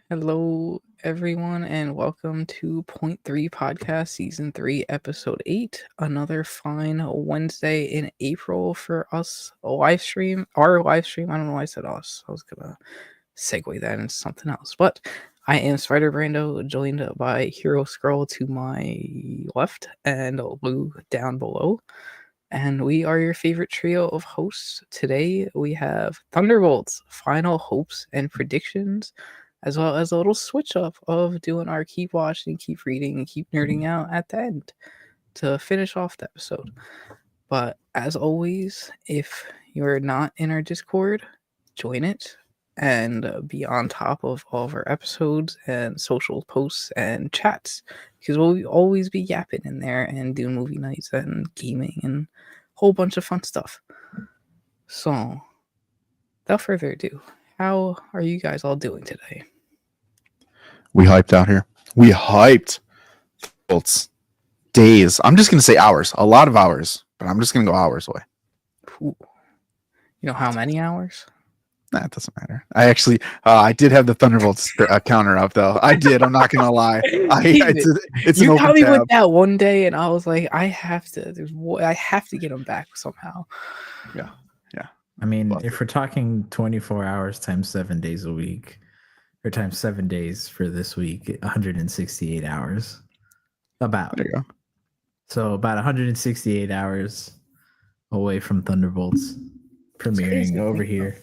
Hello, everyone, and welcome to Point3Podcast Season 3, Episode 8. Another fine Wednesday in April for us. Our live stream. I don't know why I said us. I was going to segue that into something else. But I am Spider Brando, joined by Hero Scroll to my left and Lou down below. And we are your favorite trio of hosts. Today we have Thunderbolts, final hopes and predictions, as well as a little switch up of doing our keep watching, keep reading, and keep nerding out at the end to finish off the episode. But as always, if you're not in our Discord, join it and be on top of all of our episodes and social posts and chats, because we'll always be yapping in there and doing movie nights and gaming and a whole bunch of fun stuff. So, without further ado, how are you guys all doing today? We hyped out here. We hyped. It's days. I'm just going to say hours. A lot of hours. But I'm just going to go hours away. Ooh. You know how many hours? Nah, it doesn't matter. I did have the Thunderbolts counter up, though. I did. I'm not going to lie. It's you an got me open tab. with that one day, and I was like, I have to get them back somehow. Yeah. I mean, if we're talking 24 hours times 7 days a week, or times 7 days for this week, 168 hours. About. There you go. So about 168 hours away from Thunderbolts premiering over here.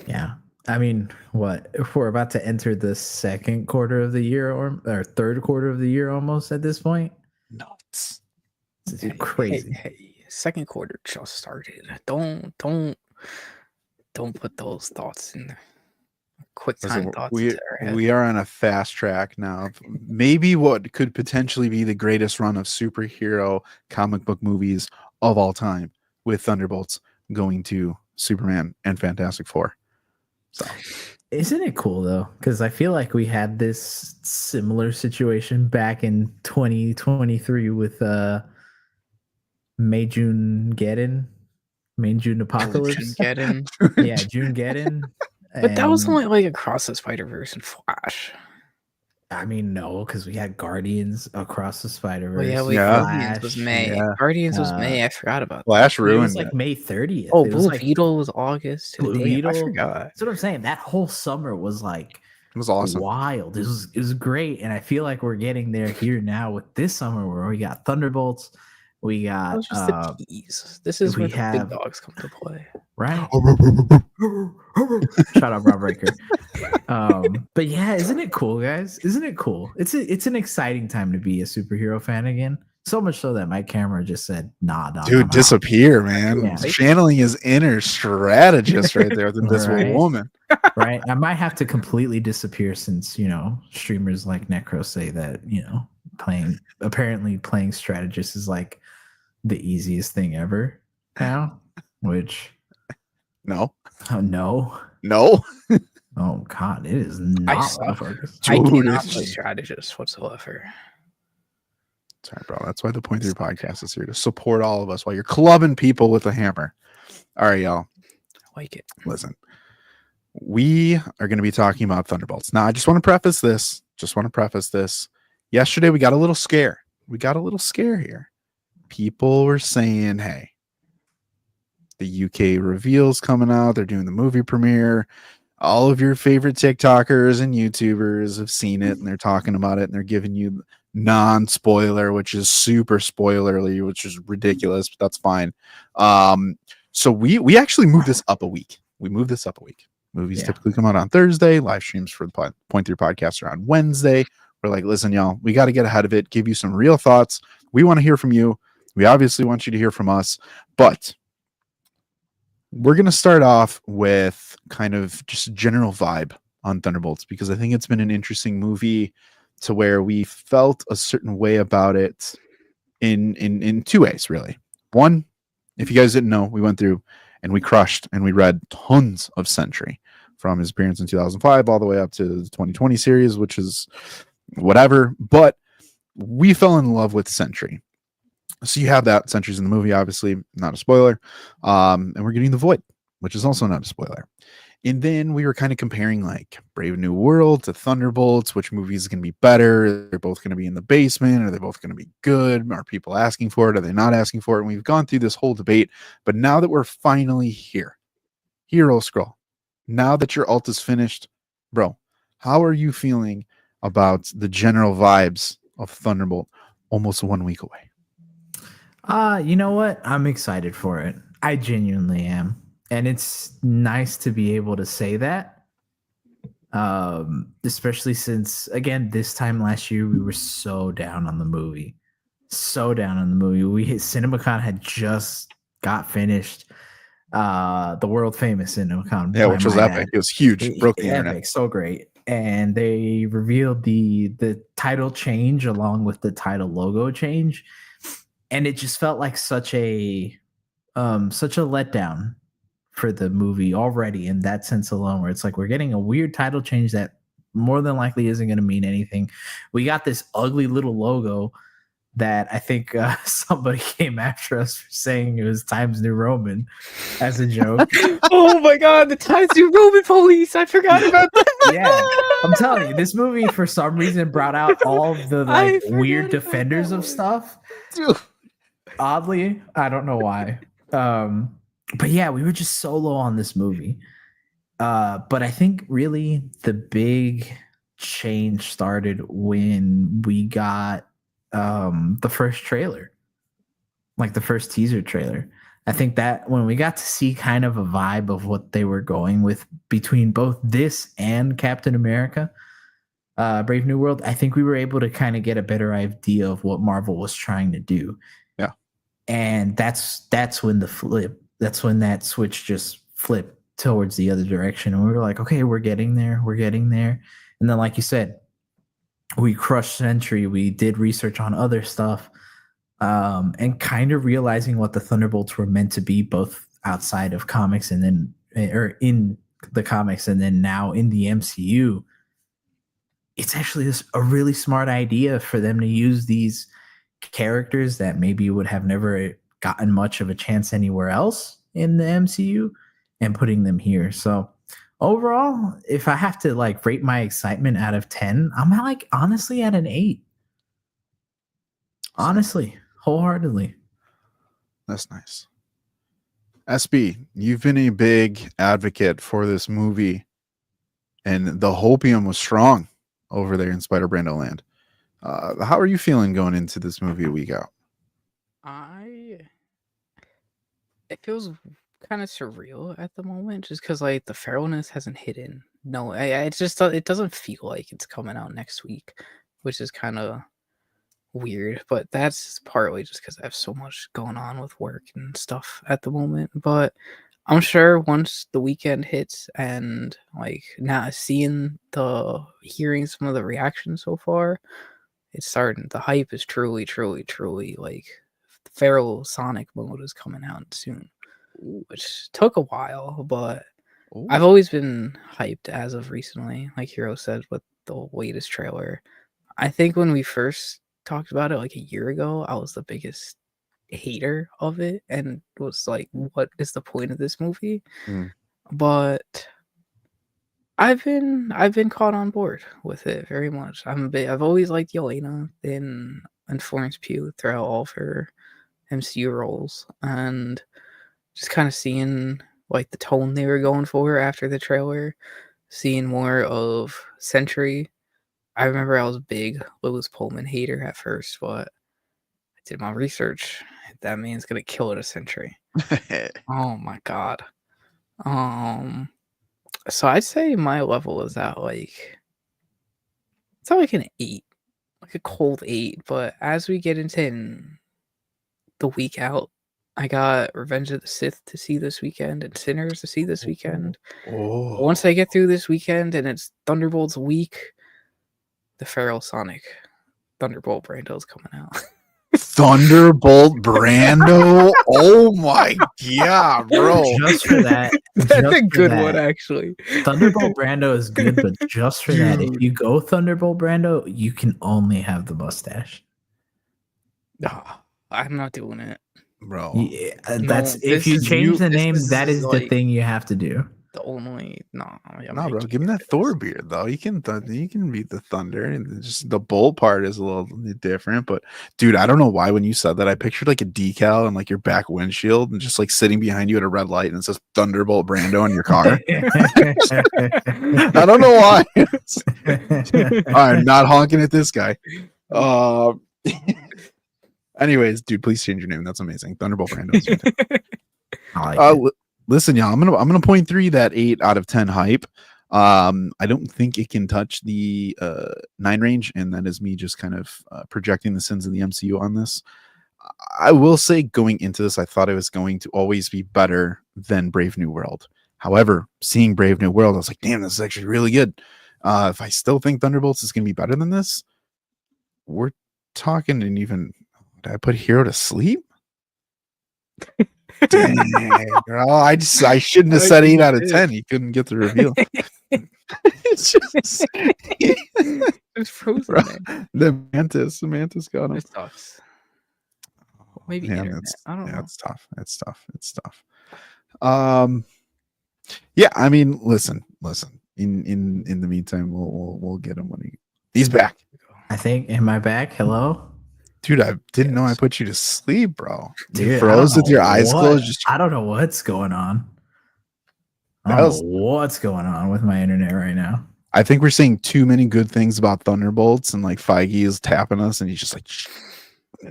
Yeah. I mean, what? If we're about to enter the second quarter of the year or third quarter of the year almost at this point? Nuts. It's crazy. Hey, second quarter just started. Don't put those thoughts in there. Quick time thoughts. We are on a fast track now. Maybe what could potentially be the greatest run of superhero comic book movies of all time, with Thunderbolts going to Superman and Fantastic Four. So, isn't it cool though? Because I feel like we had this similar situation back in 2023 with May June Apocalypse. June Geddon. But that was only like Across the Spider-Verse and Flash. I mean, no, because we had Guardians Across the Spider-Verse. Guardians was May. Yeah. Guardians was May. I forgot about Flash that. ruined it. Was like May 30th. Oh, Blue Beetle was August. Blue Beetle. I forgot. That's what I'm saying. That whole summer was like, it was awesome, wild. It was great, and I feel like we're getting there here now with this summer where we got Thunderbolts. We got just the tease. This is where the big dogs come to play, right? Shout out Rob Breaker. But yeah, isn't it cool, guys? Isn't it cool? It's an exciting time to be a superhero fan again. So much so that my camera just said, "Nah, dude, disappear, man." Yeah. Channeling his inner strategist right there with the invisible woman. Right, I might have to completely disappear since streamers like Necro say that playing strategist is like the easiest thing ever now, which no. Oh God, it is not. I cannot play strategist whatsoever. Sorry, bro. That's why the Point3 Podcast is here, to support all of us while you're clubbing people with a hammer. All right, y'all. I like it. Listen, we are going to be talking about Thunderbolts. Now, I just want to preface this. Yesterday, we got a little scare. Here. People were saying, hey, the UK reveal's coming out. They're doing the movie premiere. All of your favorite TikTokers and YouTubers have seen it, and they're talking about it, and they're giving you non-spoiler, which is super spoilerly, which is ridiculous, but that's fine. So we actually moved this up a week. Movies typically come out on Thursday. Live streams for the Point3 Podcast are on Wednesday. We're like, listen, y'all, we got to get ahead of it, give you some real thoughts. We want to hear from you. We obviously want you to hear from us, but we're going to start off with kind of just general vibe on Thunderbolts, because I think it's been an interesting movie to where we felt a certain way about it in two ways, really. One, if you guys didn't know, we went through and we crushed and we read tons of Sentry, from his appearance in 2005 all the way up to the 2020 series, which is whatever. But we fell in love with Sentry. So you have that. Sentry's in the movie, obviously, not a spoiler. And we're getting The Void, which is also not a spoiler. And then we were kind of comparing like Brave New World to Thunderbolts. Which movie is going to be better? They're both going to be in the basement. Are they both going to be good? Are people asking for it? Are they not asking for it? And we've gone through this whole debate. But now that we're finally here, Hero Scroll, now that your ult is finished, bro, how are you feeling about the general vibes of Thunderbolt almost 1 week away? You know what? I'm excited for it. I genuinely am. And it's nice to be able to say that. Especially since, again, this time last year, we were so down on the movie. So down on the movie. CinemaCon had just got finished. The world famous CinemaCon. Yeah, which was epic. It was huge. Broke the epic, internet. so great. And they revealed the title change along with the title logo change. And it just felt like such a letdown for the movie already in that sense alone, where it's like we're getting a weird title change that more than likely isn't going to mean anything. We got this ugly little logo that I think somebody came after us for saying it was Times New Roman as a joke. Oh my god, the Times New Roman police! I forgot about that. Yeah, I'm telling you, this movie for some reason brought out all of the like weird defenders of stuff. Dude. Oddly, I don't know why. But yeah, we were just so low on this movie. But I think really the big change started when we got the first trailer, like the first teaser trailer. I think that when we got to see kind of a vibe of what they were going with between both this and Captain America, Brave New World, I think we were able to kind of get a better idea of what Marvel was trying to do. Yeah. And that's when that's when that switch just flipped towards the other direction. And we were like, okay, we're getting there. And then, like you said, we crushed Sentry. We did research on other stuff, and kind of realizing what the Thunderbolts were meant to be, both outside of comics and then, or in the comics, and then now in the MCU. It's actually a really smart idea for them to use these characters that maybe would have never gotten much of a chance anywhere else in the MCU and putting them here. So overall, if I have to like rate my excitement out of 10, I'm like honestly at an 8. Honestly, wholeheartedly. That's nice. SB, you've been a big advocate for this movie, and the hopium was strong over there in Spider-Brando land. How are you feeling going into this movie a week out? It feels kind of surreal at the moment, just because like the feralness hasn't hidden. No, it doesn't feel like it's coming out next week, which is kind of weird. But that's partly just because I have so much going on with work and stuff at the moment. But I'm sure once the weekend hits and like now hearing some of the reactions so far, it's starting. The hype is truly like feral Sonic mode is coming out soon, which took a while, but I've always been hyped as of recently. Like Hero said with the latest trailer, I think when we first talked about it like a year ago, I was the biggest hater of it and was like, what is the point of this movie? But I've been caught on board with it very much. I've always liked Yelena and Florence Pugh throughout all of her MCU roles, and just kind of seeing like the tone they were going for after the trailer, seeing more of Sentry. I remember I was a big Lewis Pullman hater at first, but I did my research. That man's gonna kill it a Sentry. Oh my god. So I'd say my level is at like it's not like an 8, like a cold 8. But as we get into the week out, I got Revenge of the Sith to see this weekend and Sinners to see this weekend. Once I get through this weekend and it's Thunderbolts week, the feral Sonic Thunderbolt Brando is coming out. Thunderbolt Brando? Oh my god, bro. Just for that. That's a good one, actually. Thunderbolt Brando is good, but just for that, if you go Thunderbolt Brando, you can only have the mustache. I'm not doing it. Bro. Yeah, if you change the name, that is the thing you have to do. the only No, bro, give him that Thor beard though. You can beat the Thunder, and just the Bolt part is a little different. But dude, I don't know why when you said that, I pictured like a decal and like your back windshield, and just like sitting behind you at a red light, and it says Thunderbolt Brando in your car. I don't know why. I'm not honking at this guy. Anyways, dude, please change your name. That's amazing. Thunderbolt Brando is fantastic. I like it. Listen, y'all, I'm gonna point 3 that 8 out of 10 hype. I don't think it can touch the 9 range, and that is me just kind of projecting the sins of the MCU on this. I will say, going into this, I thought it was going to always be better than Brave New World. However, seeing Brave New World, I was like, damn, this is actually really good. If I still think Thunderbolts is gonna be better than this, we're talking. And even, did I put Hero to sleep? Dang, bro. I shouldn't have said 8 out of 10. He couldn't get the reveal. It's just it's frozen. Bro, the mantis got him. It sucks. Maybe Man, internet. I don't know. It's tough. It's tough. Yeah, I mean, listen. In the meantime, we'll get him when he's back. I think. Am I back? Hello? Dude, I didn't know I put you to sleep, bro. Dude, You froze with your eyes closed. I don't know what's going on. I don't know what's going on with my internet right now. I think we're saying too many good things about Thunderbolts, and like Feige is tapping us, and he's just like,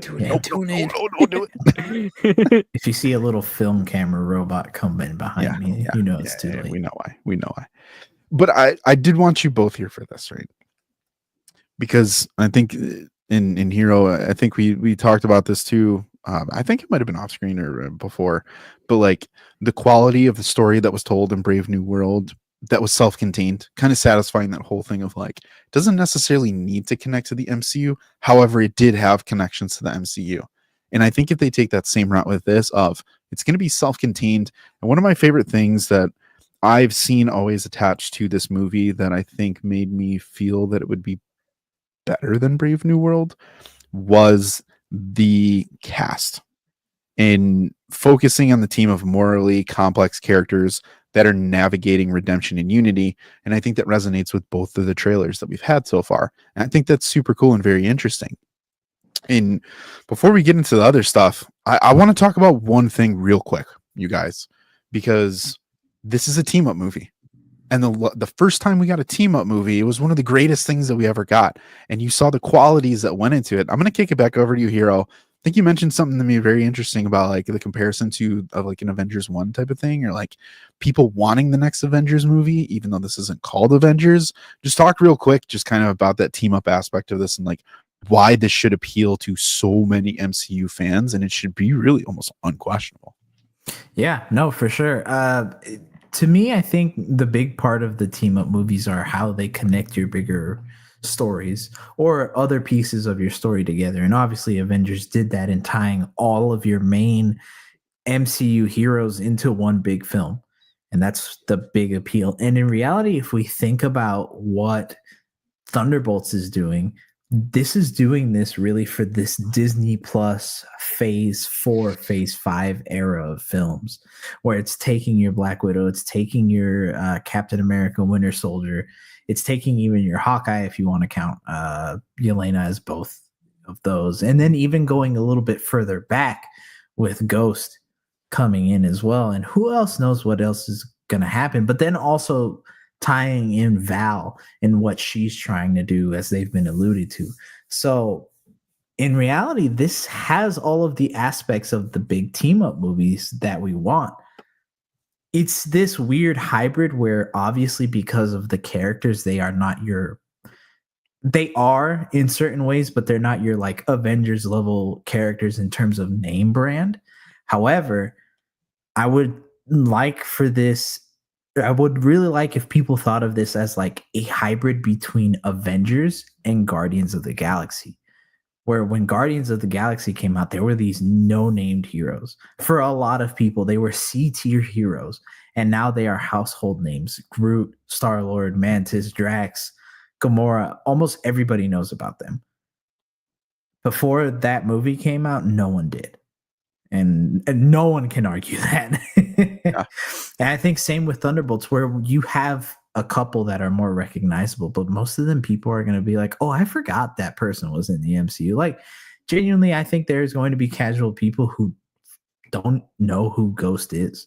Tune in. don't do it. If you see a little film camera robot coming behind me, you know it's too late. We know why. But I did want you both here for this, right? Because I think in Hero, I think we talked about this too. I think it might have been off screen or before, but like the quality of the story that was told in Brave New World that was self-contained, kind of satisfying that whole thing of like, doesn't necessarily need to connect to the MCU. However, it did have connections to the MCU. And I think if they take that same route with this of it's going to be self-contained. And one of my favorite things that I've seen always attached to this movie that I think made me feel that it would be better than Brave New World was the cast and focusing on the team of morally complex characters that are navigating redemption and unity. And I think that resonates with both of the trailers that we've had so far. And I think that's super cool and very interesting. And before we get into the other stuff, I want to talk about one thing real quick, you guys, because this is a team up movie. And the first time we got a team up movie, it was one of the greatest things that we ever got. And you saw the qualities that went into it. I'm going to kick it back over to you, Hero. I think you mentioned something to me very interesting about like the comparison to like an Avengers 1 type of thing, or like people wanting the next Avengers movie, even though this isn't called Avengers. Just talk real quick, just kind of about that team up aspect of this and like why this should appeal to so many MCU fans. And it should be really almost unquestionable. Yeah, no, for sure. To me, I think the big part of the team up movies are how they connect your bigger stories or other pieces of your story together. And obviously Avengers did that in tying all of your main MCU heroes into one big film. And that's the big appeal. And in reality, if we think about what Thunderbolts is doing, this is doing this really for this Disney Plus phase 4, phase 5 era of films, where it's taking your Black Widow, it's taking your Captain America, Winter Soldier, it's taking even your Hawkeye, if you want to count Yelena as both of those, and then even going a little bit further back with Ghost coming in as well. And who else knows what else is going to happen, but then also tying in Val and what she's trying to do, as they've been alluded to. So in reality, this has all of the aspects of the big team up movies that we want. It's this weird hybrid where obviously because of the characters, they are in certain ways, but they're not your like Avengers level characters in terms of name brand. However, I would really like if people thought of this as like a hybrid between Avengers and Guardians of the Galaxy, where when Guardians of the Galaxy came out, there were these no-named heroes. For a lot of people, they were C-tier heroes, and now they are household names. Groot, Star-Lord, Mantis, Drax, Gamora, almost everybody knows about them. Before that movie came out, no one did. And no one can argue that. Yeah. And I think same with Thunderbolts, where you have a couple that are more recognizable, but most of them people are going to be like, oh, I forgot that person was in the MCU. Like, genuinely, I think there's going to be casual people who don't know who Ghost is,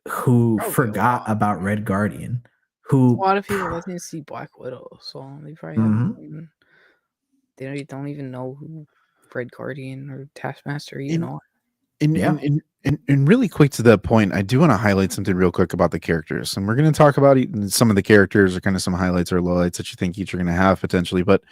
who Probably a forgot lot. about Red Guardian, A who lot of people doesn't see Black Widow, so they probably don't even know who Red Guardian or Taskmaster even are. And really quick to that point, I do want to highlight something real quick about the characters. And we're going to talk about some of the characters or kind of some highlights or lowlights that you think each are going to have potentially. But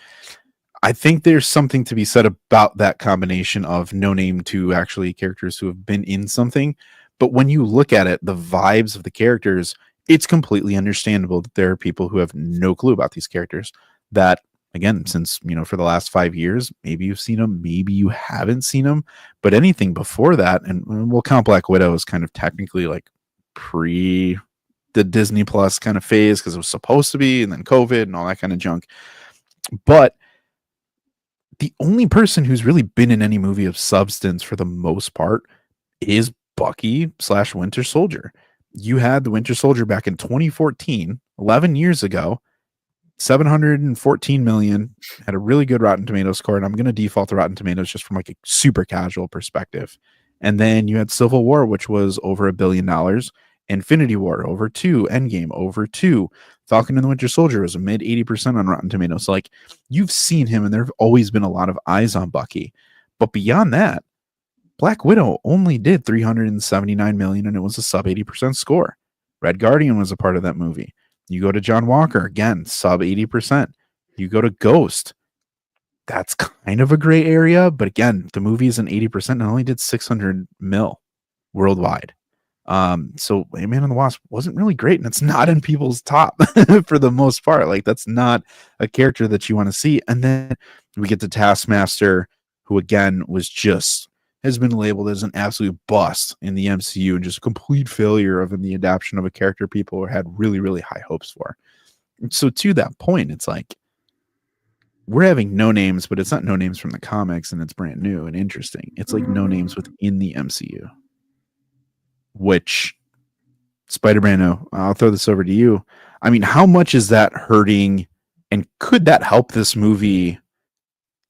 I think there's something to be said about that combination of no name to actually characters who have been in something. But when you look at it, the vibes of the characters, it's completely understandable that there are people who have no clue about these characters that, again, since, for the last 5 years, maybe you've seen them, maybe you haven't seen them, but anything before that, and we'll count Black Widow as kind of technically like pre the Disney Plus kind of phase because it was supposed to be, and then COVID and all that kind of junk. But the only person who's really been in any movie of substance for the most part is Bucky/Winter Soldier. You had the Winter Soldier back in 2014, 11 years ago, 714 million, had a really good Rotten Tomatoes score, and I'm going to default to Rotten Tomatoes just from like a super casual perspective. And then you had Civil War, which was over $1 billion, Infinity War over 2, Endgame over 2, Falcon and the Winter Soldier was a mid 80% on Rotten Tomatoes. So like, you've seen him, and there have always been a lot of eyes on Bucky. But beyond that, Black Widow only did 379 million, and it was a sub 80% score. Red Guardian was a part of that movie. You go to John Walker, again, sub 80%. You go to Ghost. That's kind of a gray area, but again, the movie is an 80% and only did 600 mil worldwide. So Ant-Man and the Wasp wasn't really great, and it's not in people's top for the most part. Like, that's not a character that you want to see. And then we get to Taskmaster, who again has been labeled as an absolute bust in the MCU and just a complete failure of the adaptation of a character people had really, really high hopes for. So to that point, it's like, we're having no names, but it's not no names from the comics, and it's brand new and interesting. It's like no names within the MCU, which Spider-Man, I'll throw this over to you. I mean, how much is that hurting, and could that help this movie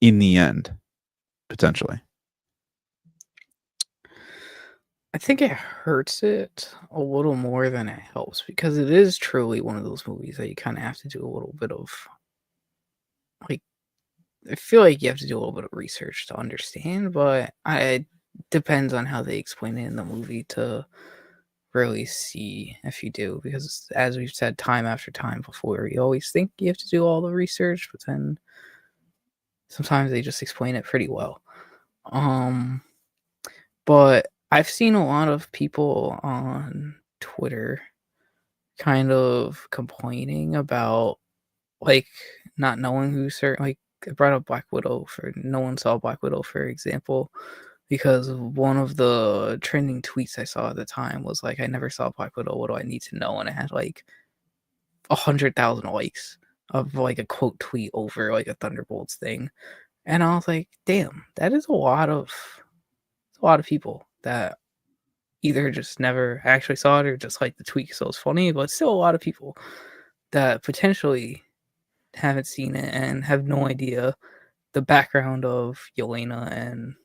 in the end, potentially? I think it hurts it a little more than it helps, because it is truly one of those movies that you kind of have to do a little bit of, like, I feel like you have to do a little bit of research to understand, but it depends on how they explain it in the movie to really see if you do, because as we've said time after time before, you always think you have to do all the research, but then sometimes they just explain it pretty well. But I've seen a lot of people on Twitter kind of complaining about, like, not knowing who certain, like, I brought up Black Widow for no one saw Black Widow, for example, because one of the trending tweets I saw at the time was like, I never saw Black Widow, what do I need to know? And it had like 100,000 likes of like a quote tweet over like a Thunderbolts thing. And I was like, damn, that is a lot of people that either just never actually saw it or just like the tweet, so it's funny, but still a lot of people that potentially haven't seen it and have no idea the background of Yelena and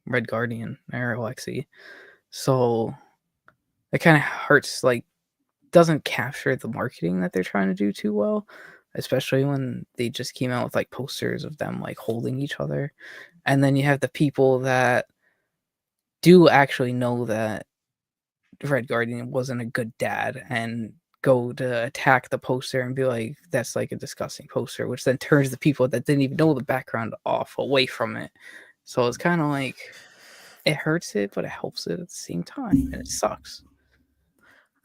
Red Guardian or Alexi. So it kind of hurts, like, doesn't capture the marketing that they're trying to do too well, especially when they just came out with like posters of them like holding each other. And then you have the people that do actually know that Red Guardian wasn't a good dad and go to attack the poster and be like, that's like a disgusting poster, which then turns the people that didn't even know the background off away from it. So it's kind of like, it hurts it, but it helps it at the same time, and it sucks.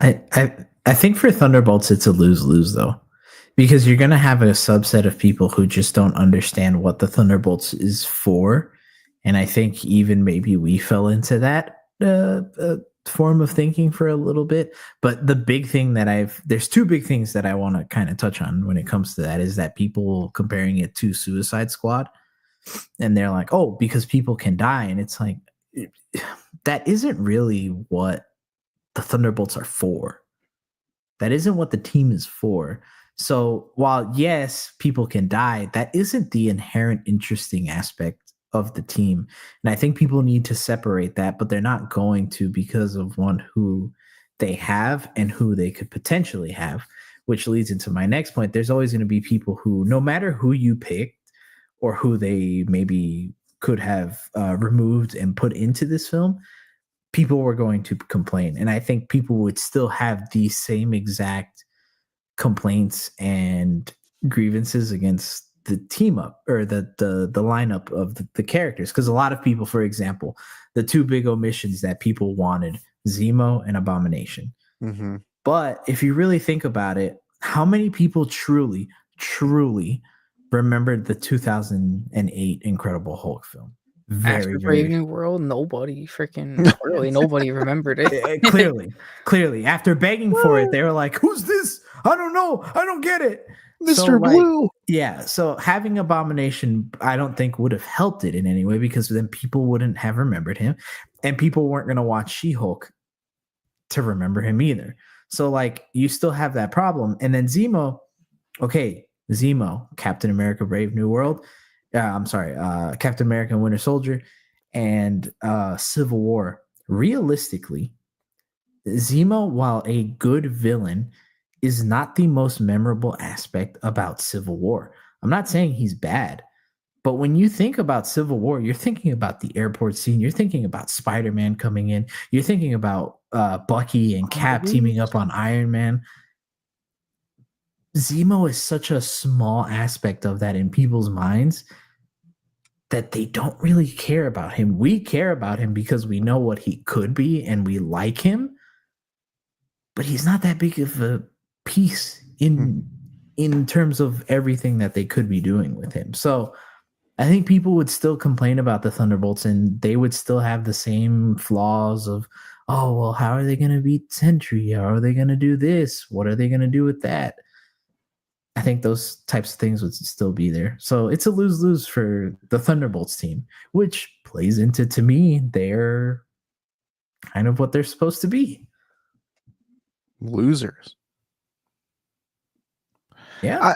I think for Thunderbolts, it's a lose-lose, though, because you're going to have a subset of people who just don't understand what the Thunderbolts is for. And I think even maybe we fell into that form of thinking for a little bit. But the big thing that there's two big things that I want to kind of touch on when it comes to that is that people comparing it to Suicide Squad. And they're like, oh, because people can die. And it's like, that isn't really what the Thunderbolts are for. That isn't what the team is for. So while, yes, people can die, that isn't the inherent interesting aspect of the team. And I think people need to separate that, but they're not going to, because of one, who they have and who they could potentially have, which leads into my next point. There's always going to be people who, no matter who you picked or who they maybe could have removed and put into this film, people were going to complain. And I think people would still have the same exact complaints and grievances against the team up, or the lineup of the characters. Because a lot of people, for example, the two big omissions that people wanted, Zemo and Abomination. Mm-hmm. But if you really think about it, how many people truly remembered the 2008 Incredible Hulk film? After Brave New World, nobody remembered it. Clearly. After begging for it, they were like, who's this? I don't know. I don't get it. Mr. Blue. Yeah. So having Abomination, I don't think would have helped it in any way, because then people wouldn't have remembered him, and people weren't going to watch She-Hulk to remember him either. So like, you still have that problem. And then Zemo, Captain America Brave New World. Captain America and Winter Soldier and Civil War. Realistically, Zemo, while a good villain, is not the most memorable aspect about Civil War. I'm not saying he's bad, but when you think about Civil War, you're thinking about the airport scene. You're thinking about Spider-Man coming in. You're thinking about Bucky and Cap teaming up on Iron Man. Zemo is such a small aspect of that in people's minds that they don't really care about him. We care about him because we know what he could be and we like him, but he's not that big of a piece in terms of everything that they could be doing with him. So I think people would still complain about the Thunderbolts, and they would still have the same flaws of, oh, well, how are they going to beat Sentry? How are they going to do this? What are they going to do with that? I think those types of things would still be there. So it's a lose-lose for the Thunderbolts team, which plays into, to me, they're kind of what they're supposed to be. Losers. Yeah.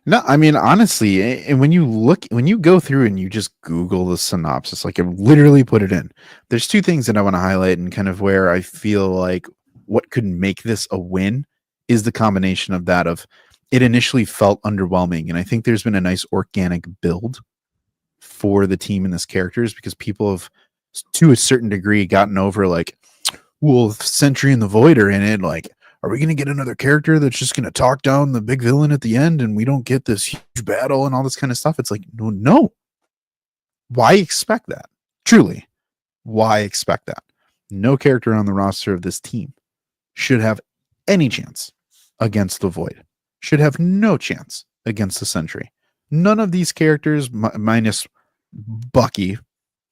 I mean, honestly, and when you go through and you just Google the synopsis, like I literally put it in, there's two things that I want to highlight, and kind of where I feel like what could make this a win is the combination of that of, it initially felt underwhelming, and I think there's been a nice organic build for the team and this characters, because people have, to a certain degree, gotten over like, well, if Sentry and the Void are in it, like, are we going to get another character that's just going to talk down the big villain at the end and we don't get this huge battle and all this kind of stuff? It's like, no. Why expect that? Truly, why expect that? No character on the roster of this team should have any chance against the Void. Should have no chance against the Sentry. None of these characters, minus Bucky,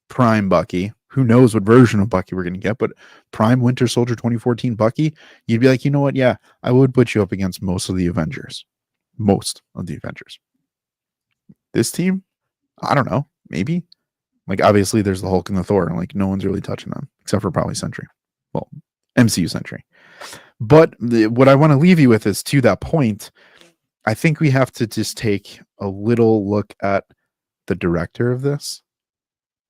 Prime Bucky, who knows what version of Bucky we're going to get, but Prime Winter Soldier 2014 Bucky, you'd be like, you know what? Yeah, I would put you up against most of the Avengers. This team, I don't know, maybe. Like, obviously, there's the Hulk and the Thor, and like, no one's really touching them, except for probably Sentry. Well, MCU Sentry. But what I want to leave you with is, to that point, I think we have to just take a little look at the director of this.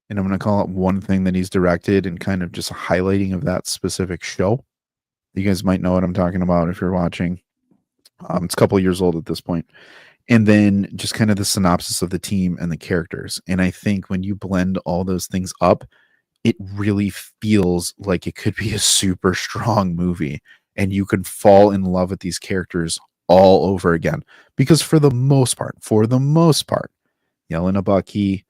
And I'm going to call it one thing that he's directed, and kind of just a highlighting of that specific show. You guys might know what I'm talking about if you're watching. It's a couple of years old at this point. And then just kind of the synopsis of the team and the characters. And I think when you blend all those things up, it really feels like it could be a super strong movie, and you could fall in love with these characters all over again. Because for the most part, Yelena Bucky,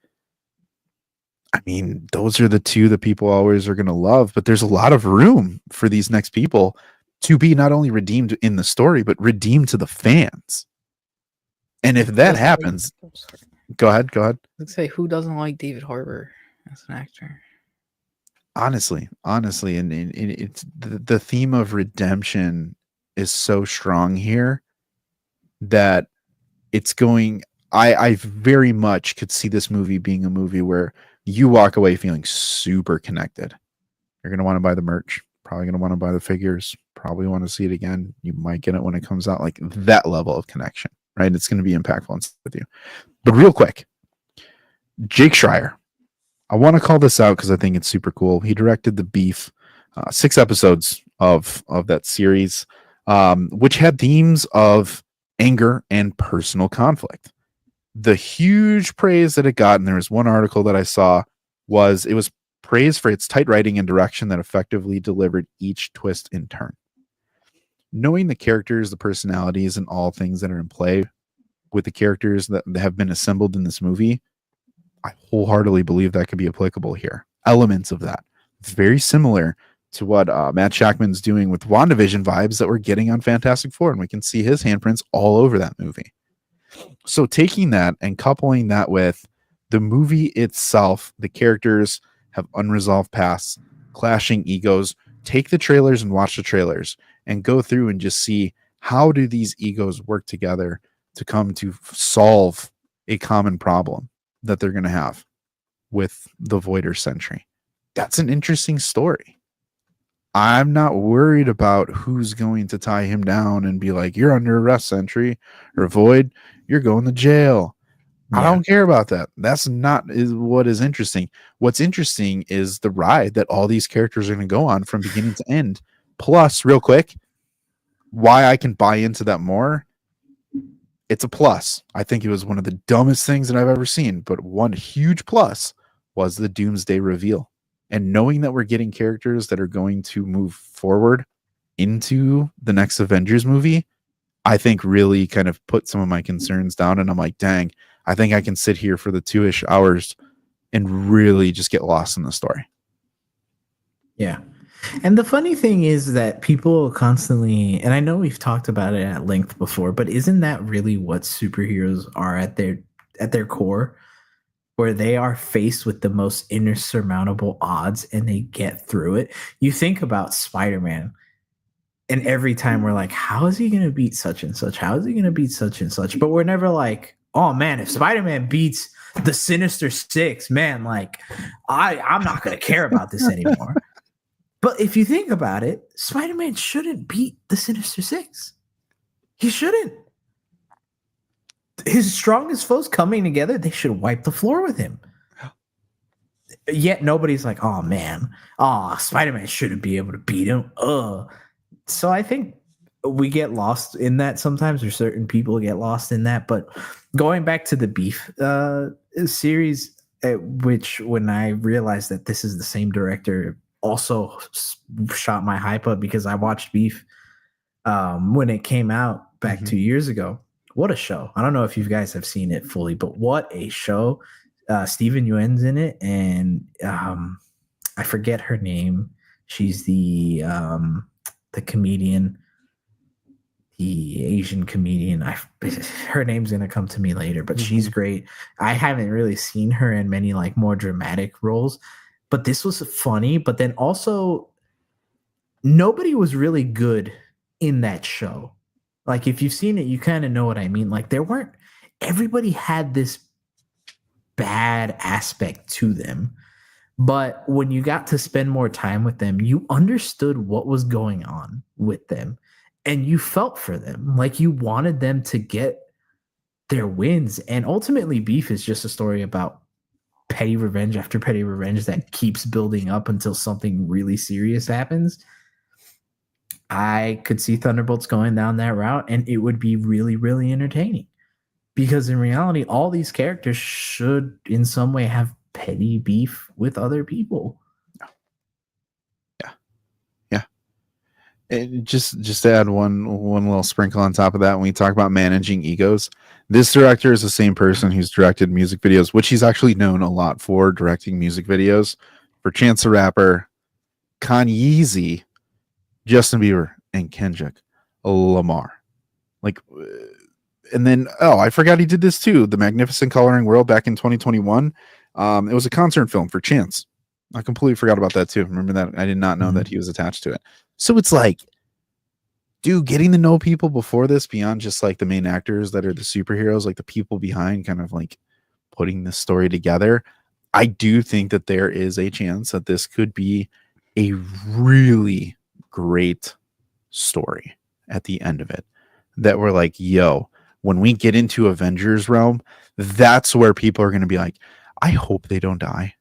I mean, those are the two that people always are going to love, but there's a lot of room for these next people to be not only redeemed in the story, but redeemed to the fans. And if that happens, go ahead. Let's say, who doesn't like David Harbour as an actor? Honestly, and it's the theme of redemption is so strong here that it's going. I very much could see this movie being a movie where you walk away feeling super connected. You're going to want to buy the merch, probably going to want to buy the figures, probably want to see it again. You might get it when it comes out, like that level of connection, right? It's going to be impactful with you. But real quick, Jake Schreier. I want to call this out because I think it's super cool. He directed The Beef, 6 episodes of that series, which had themes of anger and personal conflict. The huge praise that it got, and there was one article that I saw, was praise for its tight writing and direction that effectively delivered each twist in turn. Knowing the characters, the personalities, and all things that are in play with the characters that have been assembled in this movie, I wholeheartedly believe that could be applicable here. Elements of that. Very similar to what Matt Shackman's doing with WandaVision vibes that we're getting on Fantastic Four, and we can see his handprints all over that movie. So taking that and coupling that with the movie itself, the characters have unresolved pasts, clashing egos. Take the trailers and watch the trailers and go through and just see how do these egos work together to come to solve a common problem that they're going to have with the Voider Sentry. That's an interesting story. I'm not worried about who's going to tie him down and be like, you're under arrest, Sentry, or Void, you're going to jail. Yeah. I don't care about that. That's not what is interesting. What's interesting is the ride that all these characters are going to go on from beginning to end. Plus, real quick, why I can buy into that more, it's a plus. I think it was one of the dumbest things that I've ever seen, but one huge plus was the Doomsday reveal. And knowing that we're getting characters that are going to move forward into the next Avengers movie, I think really kind of put some of my concerns down. And I'm like, dang, I think I can sit here for the 2-ish hours and really just get lost in the story. Yeah. And the funny thing is that people constantly, and I know we've talked about it at length before, but isn't that really what superheroes are at their core? Where they are faced with the most insurmountable odds and they get through it. You think about Spider-Man, and every time we're like, how is he going to beat such and such? How is he going to beat such and such? But we're never like, oh man, if Spider-Man beats the Sinister Six, man, like I'm not going to care about this anymore. But if you think about it, Spider-Man shouldn't beat the Sinister Six. He shouldn't. His strongest foes coming together, they should wipe the floor with him. Yet nobody's like, oh man, Spider-Man shouldn't be able to beat him. So I think we get lost in that sometimes, or certain people get lost in that. But going back to the Beef series, which when I realized that this is the same director, also shot my hype up because I watched Beef when it came out back 2 years ago. What a show. I don't know if you guys have seen it fully, but what a show. Steven Yeun's in it, and I forget her name. She's the comedian, the Asian comedian. Her name's going to come to me later, but she's great. I haven't really seen her in many like more dramatic roles, but this was funny. But then also, nobody was really good in that show. Like, if you've seen it, you kind of know what I mean. Like, everybody had this bad aspect to them. But when you got to spend more time with them, you understood what was going on with them. And you felt for them. Like, you wanted them to get their wins. And ultimately, Beef is just a story about petty revenge after petty revenge that keeps building up until something really serious happens. I could see Thunderbolts going down that route, and it would be really, really entertaining. Because in reality, all these characters should, in some way, have petty beef with other people. Yeah. And just to add one little sprinkle on top of that, when we talk about managing egos, this director is the same person who's directed music videos, which he's actually known a lot for, directing music videos for Chance the Rapper, Kanye, Justin Bieber, and Kendrick Lamar. Like, and then, I forgot he did this too. The Magnificent Coloring World back in 2021. It was a concert film for Chance. I completely forgot about that too. Remember that? I did not know that he was attached to it. So it's like, dude, getting to know people before this beyond just like the main actors that are the superheroes, like the people behind kind of like putting this story together. I do think that there is a chance that this could be a really great story at the end of it. That we're like, yo, when we get into Avengers realm, that's where people are going to be like, I hope they don't die.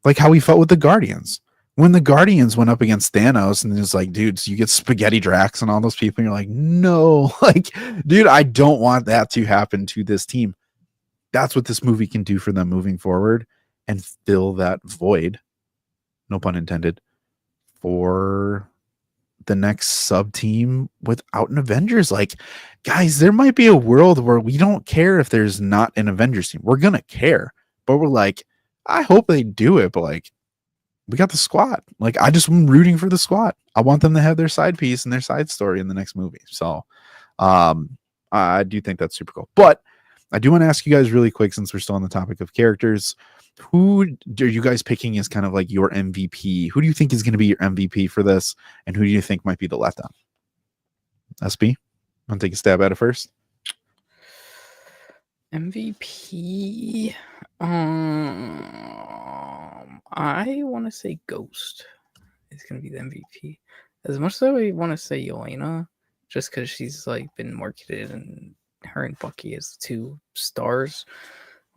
Like how we felt with the Guardians. When the Guardians went up against Thanos and it's like, dude, so you get Spaghetti Drax and all those people, and you're like, no, like, dude, I don't want that to happen to this team. That's what this movie can do for them moving forward and fill that void, no pun intended, for the next sub team without an Avengers. Like, guys, there might be a world where we don't care if there's not an Avengers team. We're gonna care, but we're like, I hope they do it, but like, we got the squad. Like, I just am rooting for the squad. I want them to have their side piece and their side story in the next movie. So I do think that's super cool. But I do want to ask you guys really quick, since we're still on the topic of characters, who are you guys picking as kind of like your MVP? Who do you think is going to be your MVP for this? And who do you think might be the letdown? SB, want to take a stab at it first? MVP. I want to say Ghost is going to be the MVP. As much as I want to say Yelena, just because she's like been marketed and her and Bucky as two stars.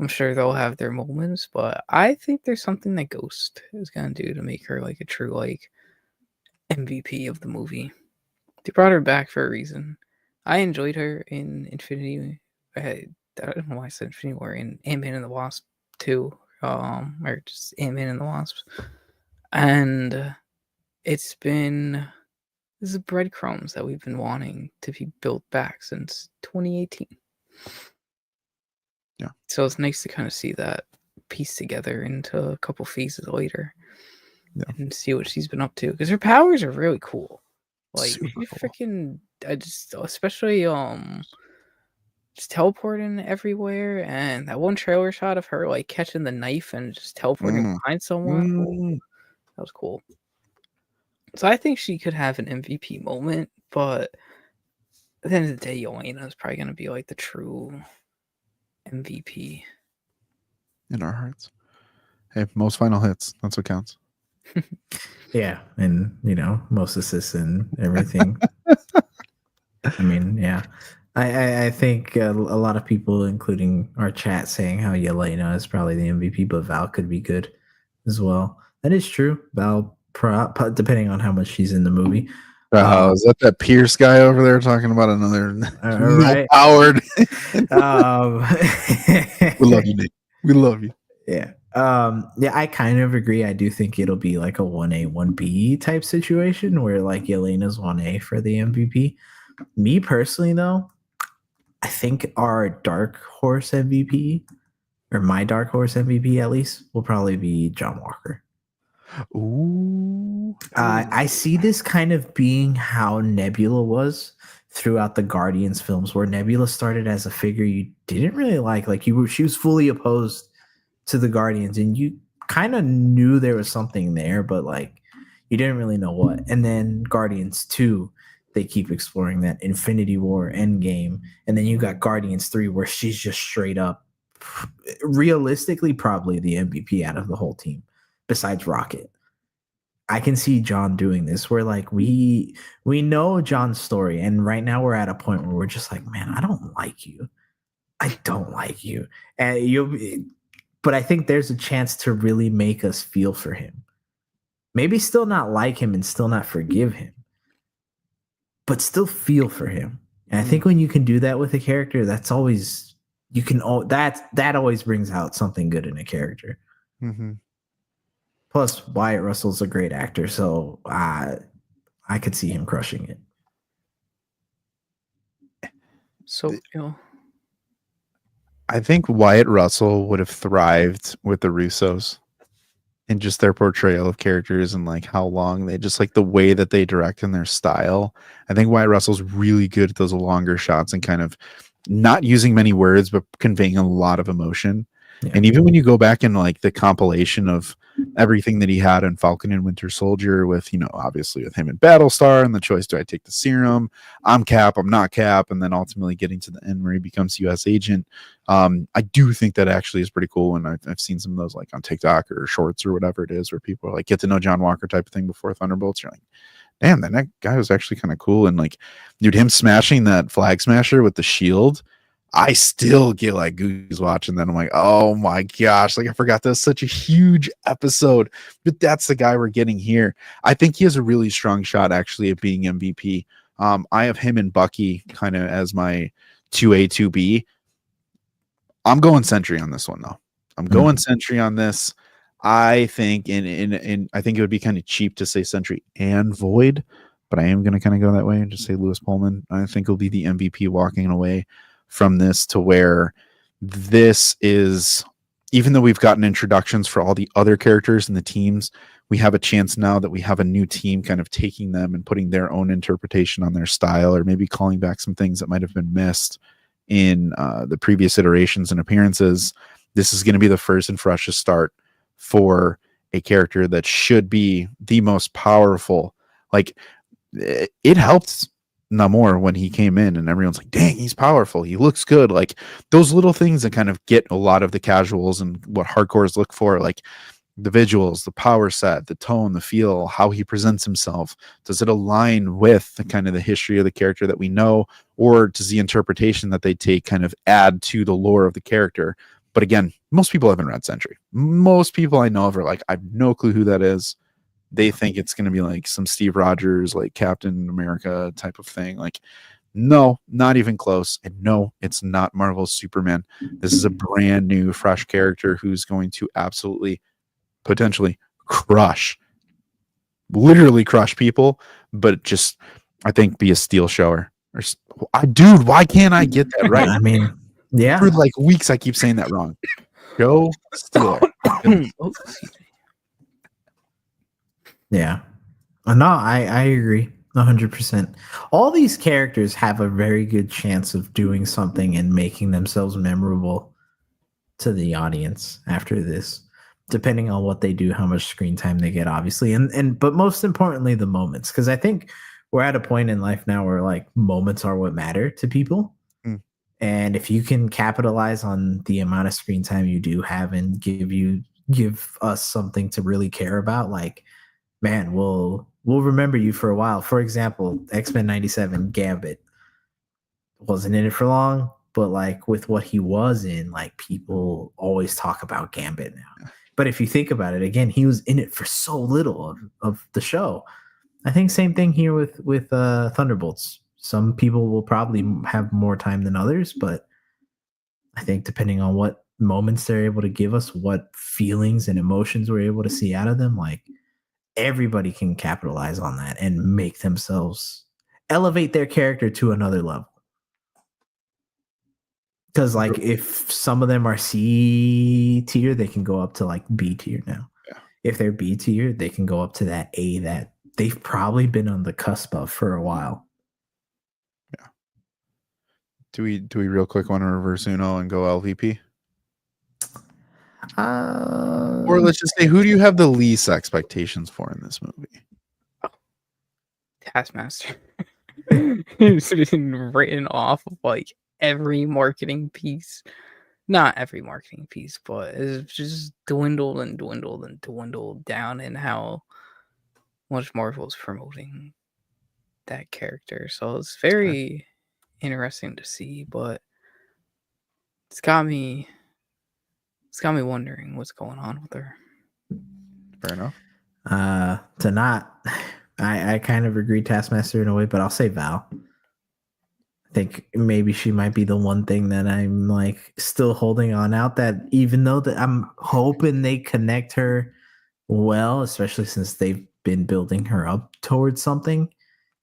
I'm sure they'll have their moments, but I think there's something that Ghost is going to do to make her like a true like MVP of the movie. They brought her back for a reason. I enjoyed her in Infinity. I don't know why I said Infinity War, in Ant-Man and the Wasp too, or just Ant-Man and the Wasp. And this is breadcrumbs that we've been wanting to be built back since 2018. Yeah. So it's nice to kind of see that piece together into a couple phases later. Yeah. And see what she's been up to, because her powers are really cool. Like, freaking, especially just teleporting everywhere, and that one trailer shot of her like catching the knife and just teleporting behind someone. That was cool. So I think she could have an MVP moment, but at the end of the day, Yelena is probably going to be like the true MVP in our hearts. Hey, most final hits. That's what counts. Yeah, and most assists and everything. I mean, yeah, I think a lot of people, including our chat, saying how Yelena is probably the MVP, but Val could be good as well. That is true. Val, depending on how much she's in the movie. Is that Pierce guy over there talking about another no-powered? We love you, Nick. We love you. Yeah. Yeah, I kind of agree. I do think it'll be like a 1A, 1B type situation where like Yelena's 1A for the MVP. Me personally, though, I think our dark horse MVP, or my dark horse MVP at least, will probably be John Walker. Ooh. I see this kind of being how Nebula was throughout the Guardians films, where Nebula started as a figure you didn't really like she was fully opposed to the Guardians, and you kind of knew there was something there, but like you didn't really know what. And then Guardians 2, they keep exploring that. Infinity War, Endgame, and then you got Guardians 3, where she's just straight up, realistically, probably the MVP out of the whole team, besides Rocket. I can see John doing this, where like we know John's story, and right now we're at a point where we're just like, man, I don't like you. And but I think there's a chance to really make us feel for him. Maybe still not like him and still not forgive him, but still feel for him. And I think when you can do that with a character, that always brings out something good in a character. Mm-hmm. Plus, Wyatt Russell's a great actor, so I could see him crushing it. So, I think Wyatt Russell would have thrived with the Russos in just their portrayal of characters and like how long they just like the way that they direct in their style. I think Wyatt Russell's really good at those longer shots and kind of not using many words, but conveying a lot of emotion. Yeah. And even when you go back in like the compilation of everything that he had in Falcon and Winter Soldier with, obviously with him in Battlestar and the choice, do I take the serum? I'm Cap, I'm not Cap. And then ultimately getting to the end where he becomes US agent. I do think that actually is pretty cool. And I've seen some of those like on TikTok or shorts or whatever it is where people are like get to know John Walker type of thing before Thunderbolts. You're like, damn, that guy was actually kind of cool. And like, dude, him smashing that flag smasher with the shield, I still get like goose watching that. I'm like, oh my gosh, like I forgot that's such a huge episode, but that's the guy we're getting here. I think he has a really strong shot actually at being MVP. I have him and Bucky kind of as my 2A, 2B. I'm going Sentry on this one though. I'm going Sentry on this. I think I think it would be kind of cheap to say Sentry and Void, but I am going to kind of go that way and just say Lewis Pullman. I think he'll be the MVP walking away from this, to where this is, even though we've gotten introductions for all the other characters and the teams, we have a chance now that we have a new team kind of taking them and putting their own interpretation on their style, or maybe calling back some things that might have been missed in the previous iterations and appearances. This is going to be the first and freshest start for a character that should be the most powerful. Like, it helped Namor when he came in and everyone's like, dang, he's powerful, he looks good. Like those little things that kind of get a lot of the casuals and what hardcores look for, like the visuals, the power set, the tone, the feel, how he presents himself. Does it align with the kind of the history of the character that we know, or does the interpretation that they take kind of add to the lore of the character? But again, most people haven't read Sentry. Most people I know of are like, I have no clue who that is. They think it's going to be like some Steve Rogers, like Captain America type of thing. Like, no, not even close. And no, it's not Marvel's Superman. This is a brand new, fresh character who's going to absolutely, potentially literally crush people, but just, I think, be a steel shower. Dude, why can't I get that right? I mean, yeah. For like weeks, I keep saying that wrong. Go Steeler. Yeah. No, I agree 100%. All these characters have a very good chance of doing something and making themselves memorable to the audience after this, depending on what they do, how much screen time they get, obviously. But most importantly, the moments. Because I think we're at a point in life now where like moments are what matter to people. And if you can capitalize on the amount of screen time you do have and give us something to really care about, like, man, we'll remember you for a while. For example, X-Men 97, Gambit wasn't in it for long, but like with what he was in, like people always talk about Gambit now. But if you think about it, again, he was in it for so little of the show. I think same thing here with Thunderbolts. Some people will probably have more time than others, but I think depending on what moments they're able to give us, what feelings and emotions we're able to see out of them, like everybody can capitalize on that and make themselves elevate their character to another level. Because like if some of them are C tier, they can go up to like B tier now. Yeah. If they're B tier, they can go up to that A that they've probably been on the cusp of for a while. Yeah. Do we real quick want to reverse Uno and go LVP? Or let's just say, who do you have the least expectations for in this movie? Taskmaster. He's been written off of like every marketing piece. Not every marketing piece, but it's just dwindled and dwindled and dwindled down in how much Marvel's promoting that character. So it's very interesting to see, but it's got me wondering what's going on with her. Fair enough. I kind of agree Taskmaster in a way, but I'll say Val. I think maybe she might be the one thing that I'm like still holding on out, that even though that I'm hoping they connect her well, especially since they've been building her up towards something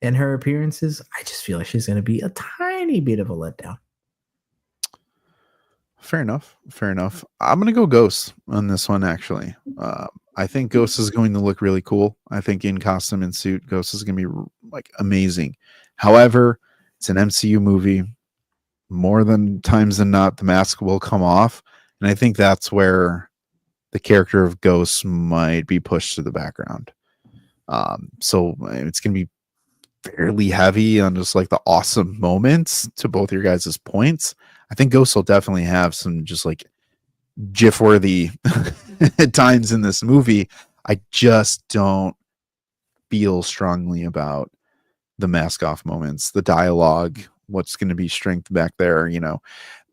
in her appearances, I just feel like she's going to be a tiny bit of a letdown. Fair enough. I'm going to go Ghost on this one, actually. I think Ghost is going to look really cool. I think in costume and suit, Ghost is going to be like amazing. However, it's an MCU movie. More than times than not, the mask will come off. And I think that's where the character of Ghost might be pushed to the background. So it's going to be fairly heavy on just like the awesome moments to both your guys' points. I think Ghost will definitely have some just like GIF worthy times in this movie. I just don't feel strongly about the mask off moments, the dialogue, what's going to be strength back there. You know,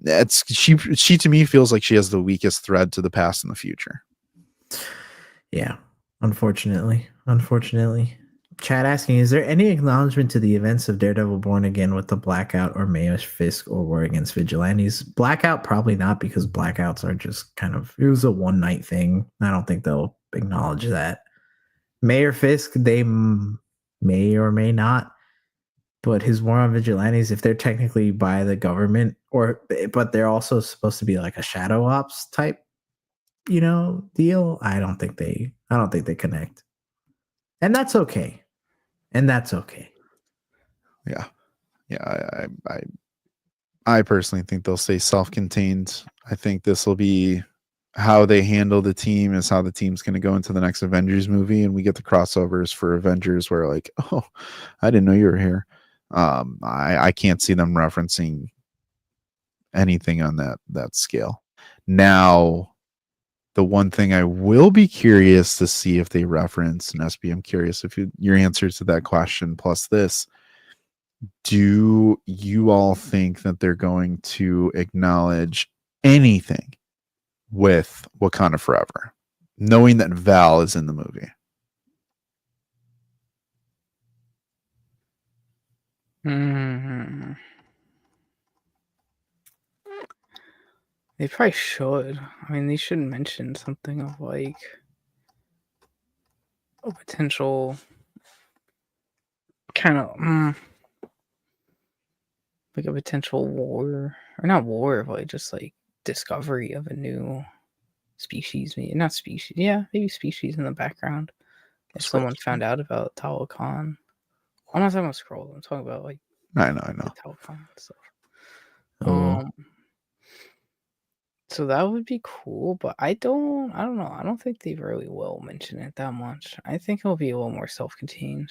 it's she to me feels like she has the weakest thread to the past and the future. Yeah, unfortunately. Chad asking, is there any acknowledgement to the events of Daredevil Born Again with the Blackout or Mayor Fisk or War Against Vigilantes? Blackout, probably not, because Blackouts are just kind of, it was a one night thing. I don't think they'll acknowledge that. Mayor Fisk, they may or may not, but his War on Vigilantes, if they're technically by the government, but they're also supposed to be like a shadow ops type, deal. I don't think they connect. And that's okay. Yeah. I personally think they'll stay self-contained. I think this will be how they handle the team is how the team's going to go into the next Avengers movie, and we get the crossovers for Avengers where like, oh, I didn't know you were here. I can't see them referencing anything on that scale. Now, the one thing I will be curious to see if they reference, and SB, I'm curious if your answer to that question plus this, do you all think that they're going to acknowledge anything with Wakanda Forever, knowing that Val is in the movie? They probably should. I mean, they should mention something of like a potential kind of like a potential war, or not war, but just like discovery of a new species. Maybe not species. Yeah, maybe species in the background. If someone found out about Talokan. I'm not talking about Skrull. I'm talking about like I know Talokan stuff. Oh. So that would be cool, but I don't know. I don't think they really will mention it that much. I think it'll be a little more self-contained.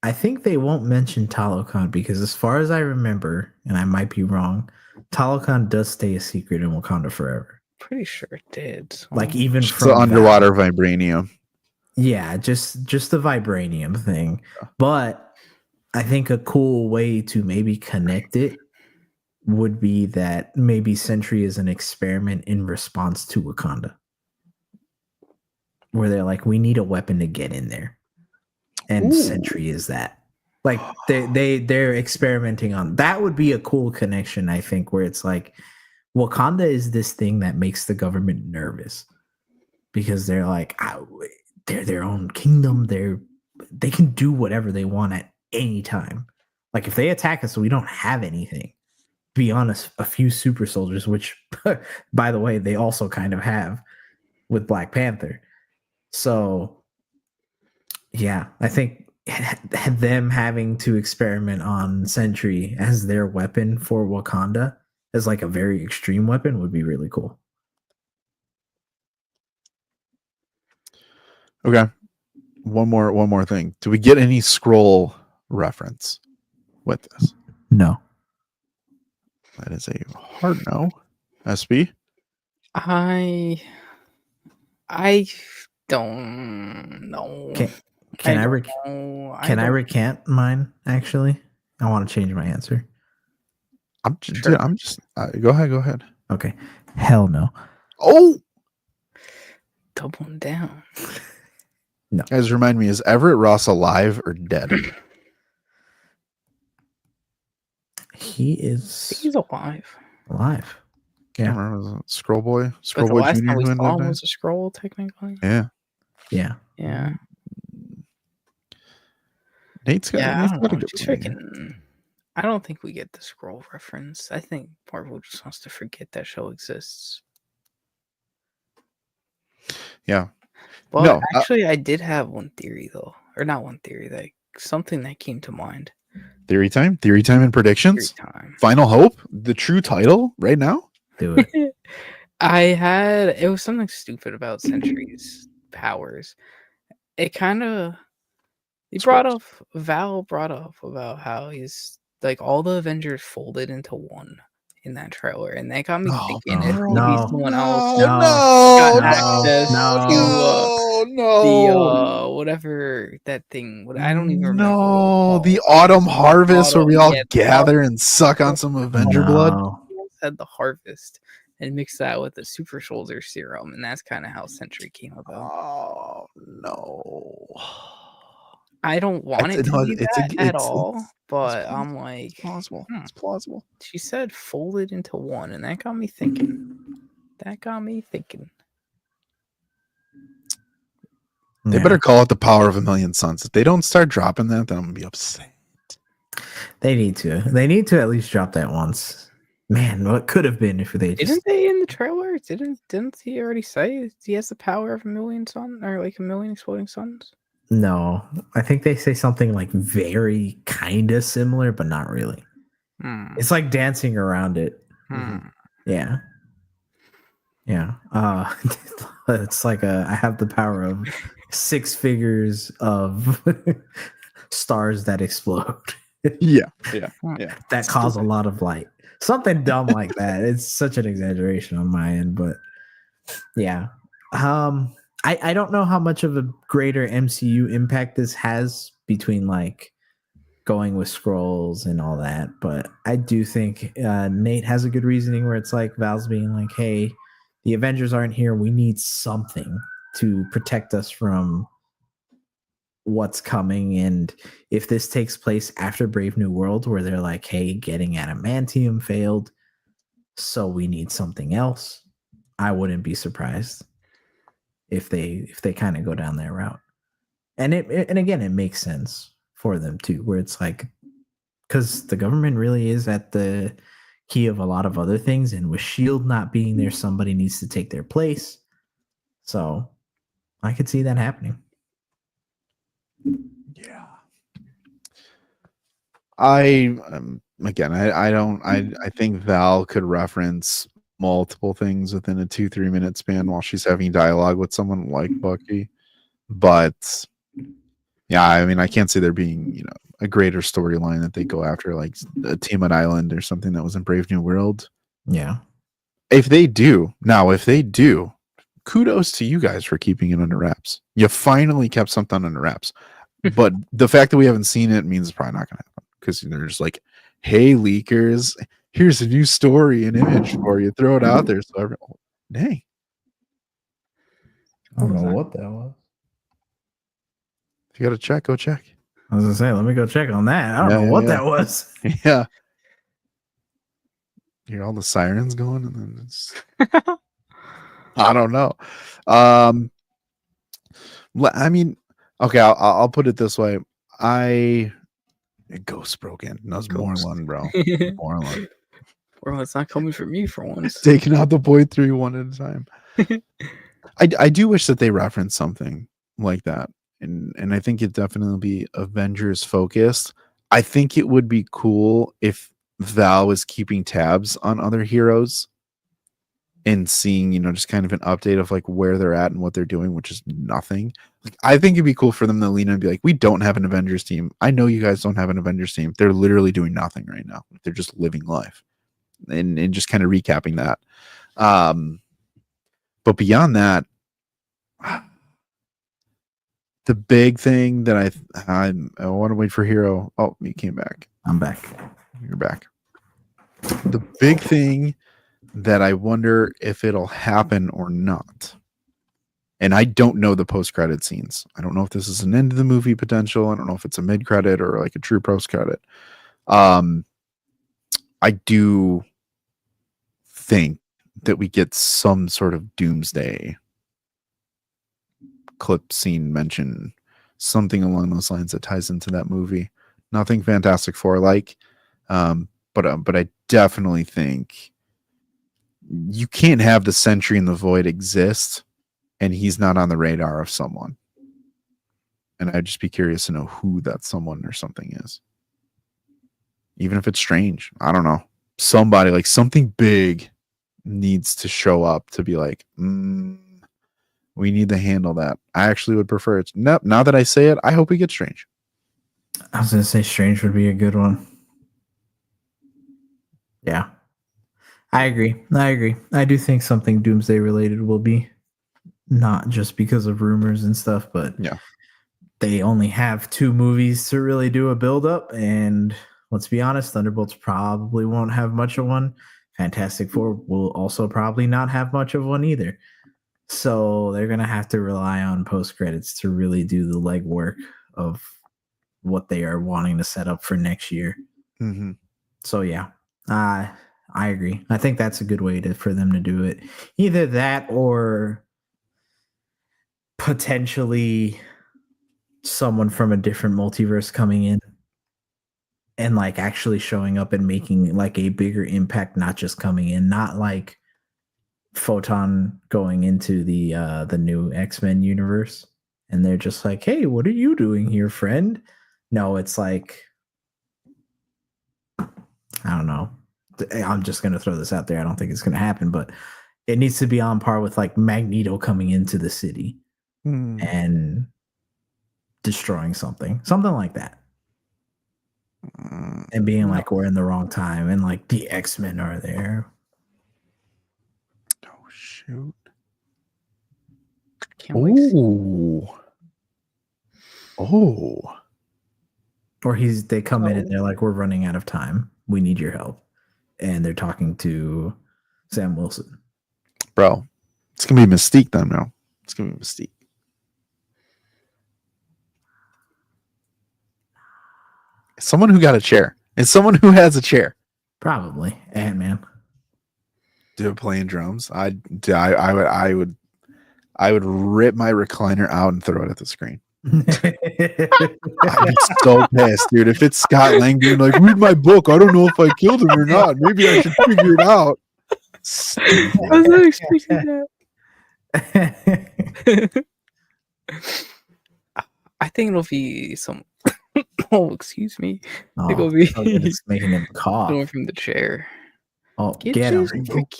I think they won't mention Talokan because, as far as I remember, and I might be wrong, Talokan does stay a secret in Wakanda Forever. Pretty sure it did. So. Like even just from the underwater vibranium. Yeah, just the vibranium thing. But I think a cool way to maybe connect it would be that maybe Sentry is an experiment in response to Wakanda, where they're like, we need a weapon to get in there, and Sentry is that. Like they're experimenting on that. Would be a cool connection, I think, where it's like Wakanda is this thing that makes the government nervous because they're like, they're their own kingdom. They can do whatever they want at any time. Like if they attack us, we don't have anything. Be honest, a few super soldiers, which, by the way, they also kind of have with Black Panther. So, yeah, I think them having to experiment on Sentry as their weapon for Wakanda as like a very extreme weapon would be really cool. Okay. One more thing. Do we get any Skrull reference with this? No. That is a hard no. SB? I don't know. Can I recant mine? Actually, I want to change my answer. Go ahead. Okay. Hell no. Oh, doubling down. No. Guys, remind me: is Everett Ross alive or dead? He's alive. Alive. Yeah. I remember, was it Skrull Boy? But the last time we saw him was a Skrull, technically. Yeah. Nate's got I don't know. Just freaking, I don't think we get the Skrull reference. I think Marvel just wants to forget that show exists. Yeah. Well, no, actually, I did have one theory, though. Or not one theory, like something that came to mind. Theory time and predictions. Theory time. Final Hope, the true title right now. Do it. It was something stupid about Sentry's powers. It kind of Val brought up about how he's like all the Avengers folded into one in that trailer, and that got me thinking if maybe someone else got access to the whatever that thing. I don't even remember. The autumn harvest where we all gather and suck on some Avenger blood. Had the harvest and mix that with the super soldier serum, and that's kind of how Sentry came about. Oh no. I don't want it to be that at all, but I'm like, it's plausible. It's plausible. She said folded into one, and that got me thinking. They better call it the power of a million suns. If they don't start dropping that, then I'm gonna be upset. They need to. They need to at least drop that once. Man, what could have been if they didn't they in the trailer? Didn't he already say he has the power of a million suns or like a million exploding suns? No, I think they say something like very kind of similar, but not really. It's like dancing around it. Yeah. It's like I have the power of 6 figures of stars that explode. Yeah. That cause a lot of light. Something dumb like that. It's such an exaggeration on my end, but yeah. I don't know how much of a greater MCU impact this has between like going with scrolls and all that, but I do think Nate has a good reasoning where it's like Val's being like, hey, the Avengers aren't here. We need something to protect us from what's coming. And if this takes place after Brave New World, where they're like, hey, getting adamantium failed, so we need something else, I wouldn't be surprised if they kind of go down that route. And and again, it makes sense for them too, where it's like, because the government really is at the key of a lot of other things, and with SHIELD not being there, somebody needs to take their place. So I could see that happening. Yeah. I think Val could reference multiple things within a 2-3 minute span while she's having dialogue with someone like Bucky. But yeah, I mean, I can't see there being, a greater storyline that they go after, like a Tiamat Island or something that was in Brave New World. Yeah. If they do, kudos to you guys for keeping it under wraps. You finally kept something under wraps. But the fact that we haven't seen it means it's probably not going to happen, because they're just like, hey, leakers, here's a new story and image for you. Throw it out there. So everyone, dang. I don't know what that was. If you got to check, go check. I was going to say, let me go check on that. I don't know what that was. Yeah. Hear all the sirens going, and then it's I don't know. I mean, okay, I'll put it this way. Ghost broke in. That was Morlun, bro. Morlun. Well, it's not coming for me for once. Taking out the Point3 one at a time. I do wish that they referenced something like that. And I think it definitely be Avengers focused. I think it would be cool if Val was keeping tabs on other heroes and seeing, just kind of an update of like where they're at and what they're doing, which is nothing. Like, I think it'd be cool for them to lean in and be like, we don't have an Avengers team. I know you guys don't have an Avengers team. They're literally doing nothing right now. They're just living life, and just kind of recapping that. But beyond that, the big thing that I want to wait for Hero. Oh, you came back. I'm back. You're back. The big thing that I wonder if it'll happen or not. And I don't know the post-credit scenes. I don't know if this is an end of the movie potential. I don't know if it's a mid-credit or like a true post-credit. I do think that we get some sort of doomsday clip scene mention, something along those lines that ties into that movie. Nothing Fantastic Four like, but I definitely think you can't have the Sentry in the Void exist and he's not on the radar of someone. And I'd just be curious to know who that someone or something is. Even if it's strange. I don't know. Somebody, like something big needs to show up to be like, we need to handle that. I actually would prefer it. Nope. Now that I say it, I hope we get Strange. I was gonna say Strange would be a good one. Yeah, I agree. I do think something Doomsday related will be, not just because of rumors and stuff, but Yeah. They only have 2 movies to really do a build up, and let's be honest, Thunderbolts probably won't have much of one. Fantastic Four will also probably not have much of one either. So they're gonna have to rely on post credits to really do the legwork of what they are wanting to set up for next year. Mm-hmm. So yeah, I agree. I think that's a good way for them to do it. Either that or potentially someone from a different multiverse coming in and like actually showing up and making like a bigger impact, not just coming in, not like Photon going into the new X-Men universe and they're just like, hey, what are you doing here, friend? No, it's like, I don't know. I'm just gonna throw this out there. I don't think it's gonna happen, but it needs to be on par with like Magneto coming into the city and destroying something like that, and being like, we're in the wrong time, and like the X-Men are there. Oh shoot! Can't wait. Oh. Or they come in and they're like, we're running out of time. We need your help, and they're talking to Sam Wilson. Bro, it's gonna be Mystique then, bro. It's gonna be Mystique. Someone who got a chair. It's someone who has a chair. Probably Ant-Man. Dude, playing drums. I would rip my recliner out and throw it at the screen. I'd be so pissed, dude. If it's Scott Lang being like, read my book, I don't know if I killed him or not. Maybe I should figure it out. I was not expecting that. I think it'll be some. Oh, excuse me. I think it'll be it's making him cough. Going from the chair. Oh, get him!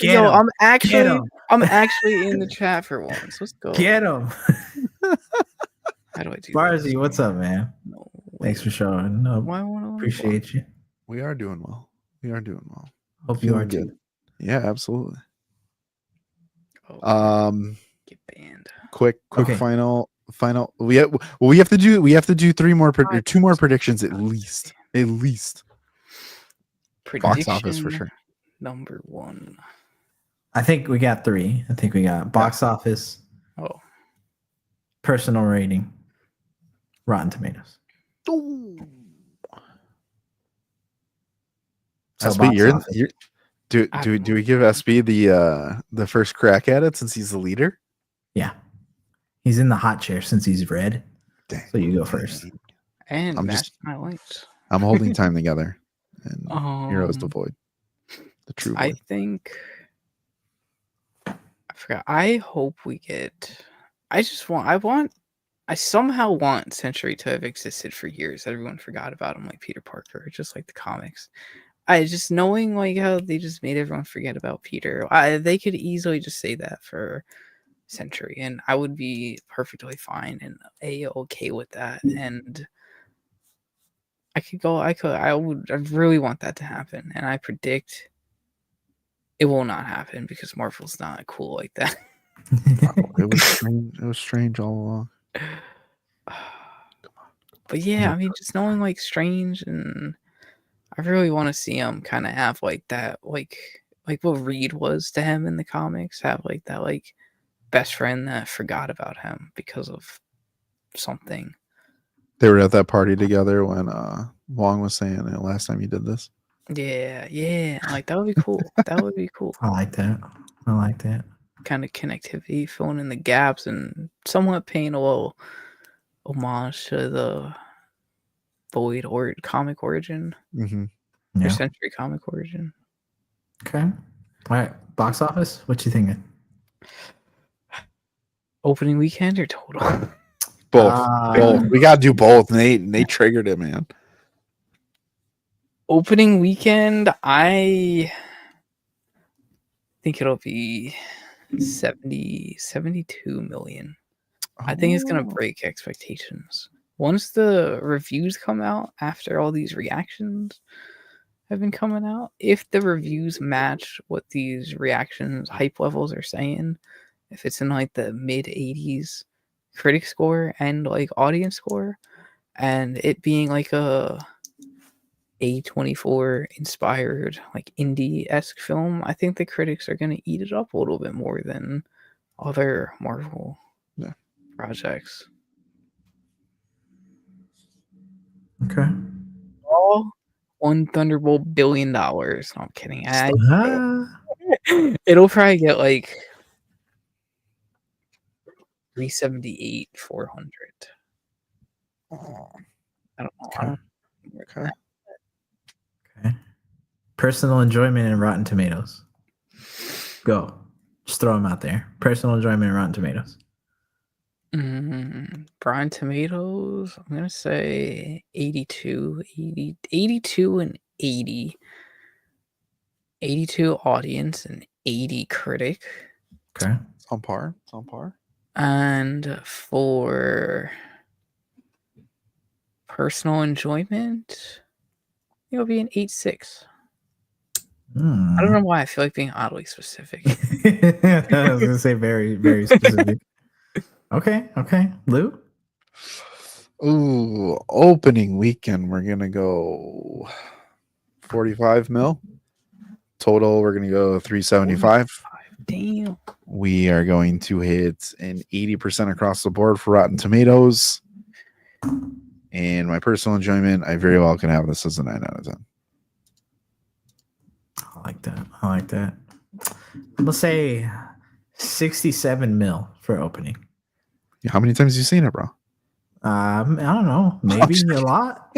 Yo, I'm actually in the chat for once. Let's go. Get him! How do I do Barzy, what's up, man? No, thanks for showing. No, appreciate you. We are doing well. Hope you are too. Yeah, absolutely. Get banned. Quick okay. final. We have to do 2 more predictions at least. Prediction box office for sure. Number 1. I think we got 3. I think we got box office. Oh. Personal rating. Rotten Tomatoes. Ooh. So SB, do we give SB the first crack at it since he's the leader? Yeah. He's in the hot chair since he's red. Dang. So you go first. And my lights. I'm holding time together. And Heroes the Void. The true void. I think I forgot. I hope we get I somehow want Century to have existed for years. Everyone forgot about him like Peter Parker, just like the comics. I just knowing like how they just made everyone forget about Peter. They could easily just say that for Century, and I would be perfectly fine and okay with that. And I really want that to happen, and I predict it will not happen because Marvel's not cool like that. It was strange all along. But yeah, I mean, just knowing like Strange, and I really want to see him kind of have like that, like what Reed was to him in the comics, have like that like best friend that forgot about him because of something. They were at that party together when Wong was saying it last time you did this. Yeah, like that would be cool. That would be cool. I like that. Kind of connectivity, filling in the gaps, and somewhat paying a little homage to the Void or comic origin, or Century comic origin. Okay, all right. Box office. What you thinking? Opening weekend or total? Both. We gotta do both. And they triggered it, man. Opening weekend, I think it'll be 72 million. I think it's gonna break expectations. Once the reviews come out after all these reactions have been coming out, if the reviews match what these reactions hype levels are saying, if it's in like the mid 80s critic score and like audience score, and it being like a A24 inspired like indie-esque film, I think the critics are gonna eat it up a little bit more than other Marvel projects. Okay. All one Thunderbolt $1 billion. No, I'm kidding. It'll probably get like 378, 400. I don't know. Okay. Okay. Personal enjoyment and Rotten Tomatoes. Go. Just throw them out there. Personal enjoyment and Rotten Tomatoes. Rotten Tomatoes, I'm going to say 82 and 80. 82 audience and 80 critic. Okay. It's on par. It's on par. And for personal enjoyment, it'll be an 8.6. I don't know why I feel like being oddly specific. I was going to say very, very specific. Okay. Lou? Ooh, opening weekend, we're going to go 45 mil. Total, we're going to go 375. Damn. We are going to hit an 80% across the board for Rotten Tomatoes. And my personal enjoyment, I very well can have this as a 9 out of 10. I like that. I'm going to say 67 mil for opening. How many times have you seen it, bro? I don't know. Maybe a lot.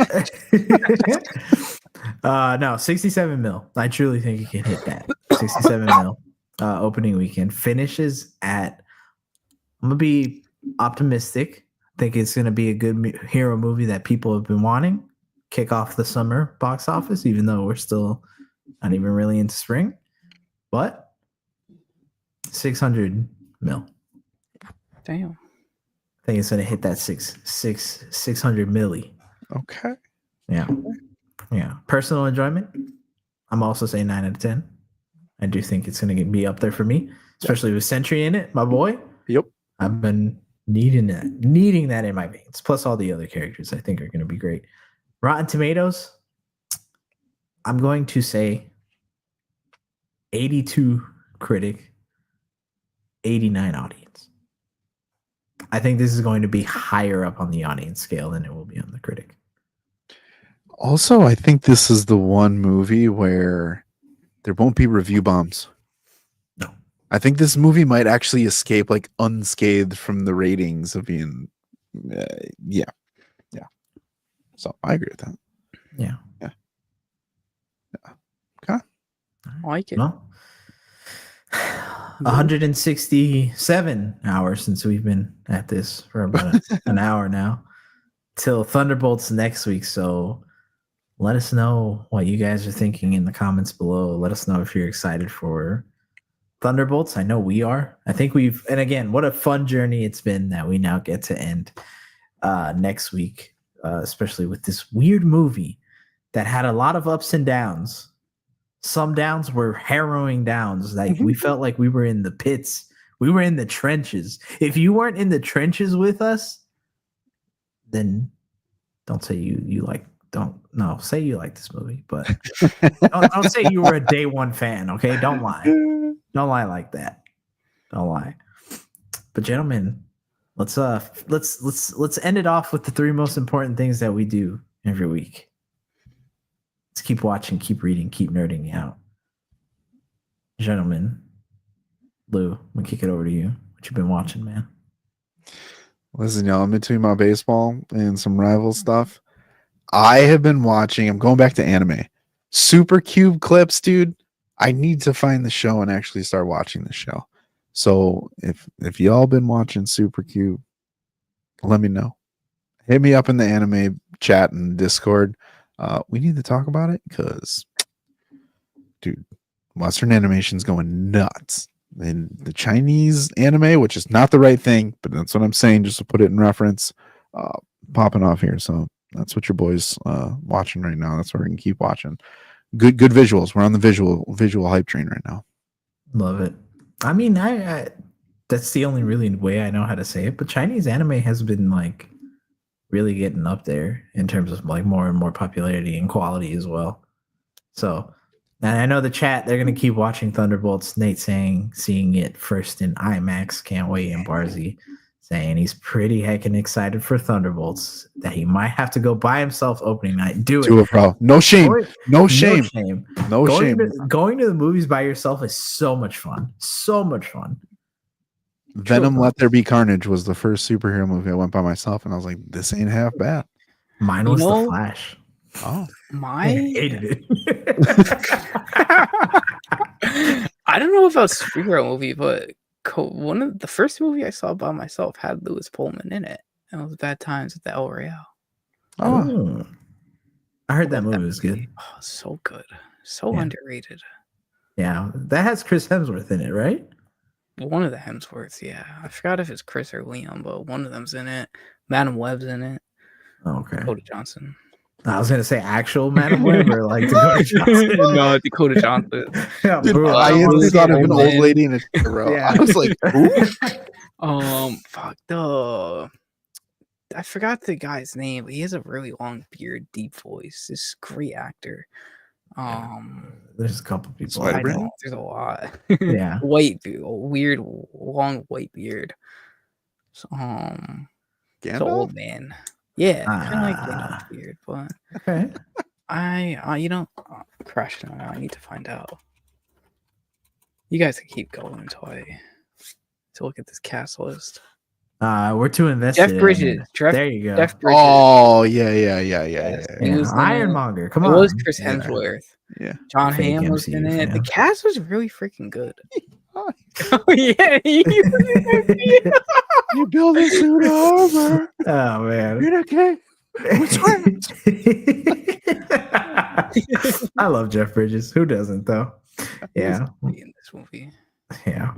No, 67 mil. I truly think you can hit that. 67 mil. Opening weekend finishes at. I'm gonna be optimistic. I think it's gonna be a good hero movie that people have been wanting. Kick off the summer box office, even though we're still not even really into spring. But 600 mil. Damn. I think it's gonna hit that 600 milli. Okay. Yeah. Personal enjoyment. I'm also saying 9 out of 10. I do think it's gonna be up there for me, especially with Sentry in it, my boy. Yep. I've been needing that in my veins. Plus all the other characters I think are gonna be great. Rotten Tomatoes. I'm going to say 82 critic, 89 audience. I think this is going to be higher up on the audience scale than it will be on the critic. Also, I think this is the one movie where there won't be review bombs. No. I think this movie might actually escape like unscathed from the ratings of being, yeah. So I agree with that. Yeah. Okay. I like it. Well, 167 hours since we've been at this for about an hour now till Thunderbolts next week. So let us know what you guys are thinking in the comments below. Let us know if you're excited for Thunderbolts. I know we are. I think and again, what a fun journey it's been that we now get to end next week, especially with this weird movie that had a lot of ups and downs. Some downs were harrowing downs. Like we felt like we were in the pits. We were in the trenches. If you weren't in the trenches with us, then don't say say you like this movie, but don't say you were a day one fan. Okay, don't lie. Don't lie like that. Don't lie. But gentlemen, let's end it off with the 3 most important things that we do every week. Let's keep watching, keep reading, keep nerding out. Gentlemen, Lou, I'm gonna kick it over to you. What you been watching, man? Listen, y'all, I'm between my baseball and some rival stuff. I have been watching, I'm going back to anime. Super Cube clips, dude. I need to find the show and actually start watching the show. So if y'all been watching Super Cube, let me know. Hit me up in the anime chat and Discord. We need to talk about it because, dude, Western animation's going nuts. And the Chinese anime, which is not the right thing, but that's what I'm saying, just to put it in reference, popping off here. So that's what your boys watching right now. That's what we're gonna keep watching. Good visuals. We're on the visual hype train right now. Love it. I mean, I that's the only really way I know how to say it. But Chinese anime has been like really getting up there in terms of like more and more popularity and quality as well. So, and I know the chat, they're going to keep watching Thunderbolts. Nate saying, seeing it first in IMAX, can't wait. And Barzy saying he's pretty heckin' excited for Thunderbolts, that he might have to go by himself opening night. Do it, bro. No shame. No shame. Going to the movies by yourself is so much fun. So much fun. Venom Let There Be Carnage was the first superhero movie I went by myself, and I was like, this ain't half bad. Mine was The Flash. Oh, I hated it. I don't know about superhero movie, but one of the first movie I saw by myself had Lewis Pullman in it. And it was Bad Times at the El Royale. Oh, I heard that movie was good. Oh, so good. So underrated. Yeah, that has Chris Hemsworth in it, right? One of the Hemsworths, yeah. I forgot if it's Chris or Liam, but one of them's in it. Madam Web's in it. Oh, okay. Dakota Johnson. I was gonna say actual Madam Web or like Dakota Johnson. No, Dakota Johnson. Yeah, dude, bro, I instantly thought of an old lady in a row. Yeah. I was like, ooh. I forgot the guy's name, but he has a really long beard, deep voice. This great actor. There's a couple people. I know, there's a lot. Yeah. Weird, long white beard. So, it's an old man. Yeah, kind of like Gandalf's beard, but okay. Crashing on. I need to find out. You guys can keep going until look at this cast list. We're too invested. Jeff Bridges. There you go. Jeff Bridges. Oh yeah. Ironmonger. Come on. It was Chris Hemsworth. Yeah. John Fake Hamm was in MCU it. fan. The cast was really freaking good. Oh, yeah. You build a suit of armor. Oh man. You're okay. I love Jeff Bridges. Who doesn't though? Yeah. In this movie. Yeah. All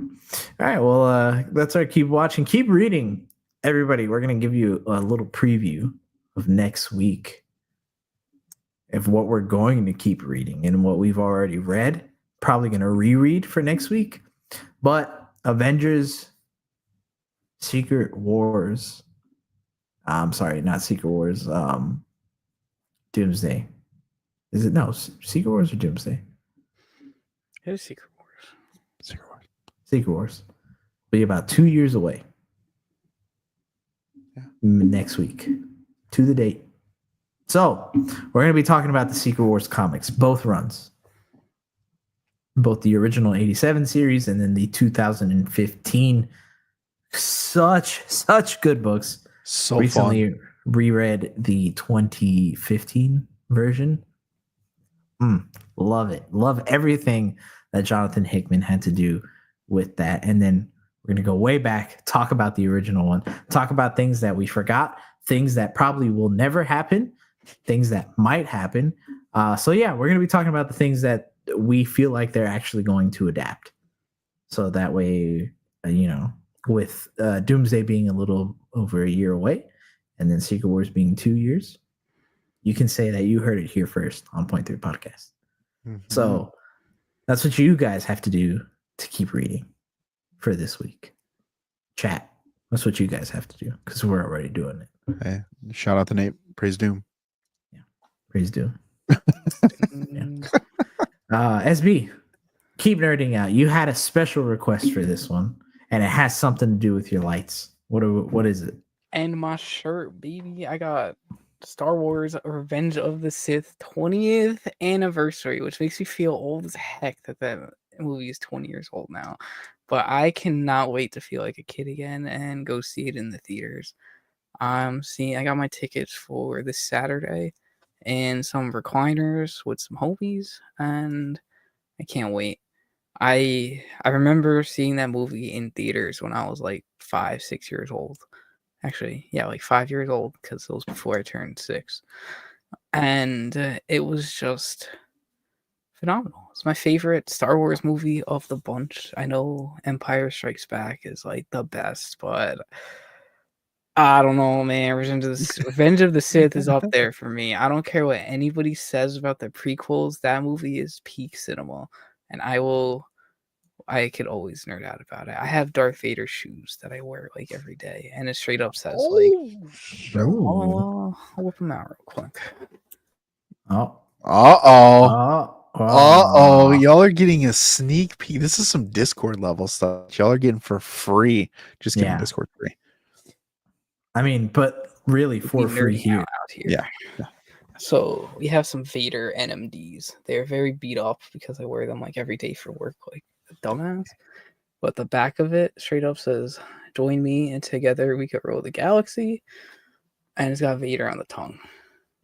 right. Well, that's our keep watching, keep reading. Everybody, we're gonna give you a little preview of next week of what we're going to keep reading and what we've already read. Probably gonna reread for next week. But Avengers Secret Wars. I'm sorry, not Secret Wars. Doomsday. Is it Secret Wars or Doomsday? It is Secret Wars. Secret Wars. Be about 2 years away. Yeah. Next week. To the date. So we're going to be talking about the Secret Wars comics, both runs. Both the original 87 series and then the 2015. Such good books. So recently fun. Reread the 2015 version. Love it. Love everything that Jonathan Hickman had to do with that. And then we're going to go way back, talk about the original one, talk about things that we forgot, things that probably will never happen, things that might happen. So yeah, we're going to be talking about the things that we feel like they're actually going to adapt. So that way, with Doomsday being a little over a year away and then Secret Wars being 2 years, you can say that you heard it here first on Point 3 Podcast. Mm-hmm. So that's what you guys have to do to keep reading for this week. Chat. That's what you guys have to do because we're already doing it. Hey, shout out to Nate. Praise Doom. Yeah. Praise Doom. Yeah. SB, keep nerding out. You had a special request for this one, and it has something to do with your lights. What is it? And my shirt, baby. I got Star Wars Revenge of the Sith 20th anniversary, which makes me feel old as heck that movie is 20 years old now. But I cannot wait to feel like a kid again and go see it in the theaters. I got my tickets for this Saturday and some recliners with some homies, and I can't wait. I remember seeing that movie in theaters when I was like 5-6 years old. Actually, yeah, like 5 years old because it was before I turned 6. And it was just phenomenal. It's my favorite Star Wars movie of the bunch. I know Empire Strikes Back is like the best, but I don't know, man. Revenge of the Sith is up there for me. I don't care what anybody says about the prequels. That movie is peak cinema, and I could always nerd out about it. I have Darth Vader shoes that I wear like every day, and it straight up says like, Ooh. I'll whip them out real quick. Oh. Y'all are getting a sneak peek. This is some Discord level stuff. Y'all are getting for free. Just getting Discord free. I mean, but really for free here. Out here. Yeah. So we have some Vader NMDs. They're very beat up because I wear them like every day for work, like a dumbass. But the back of it straight up says, "Join me, and together we could rule the galaxy." And it's got Vader on the tongue.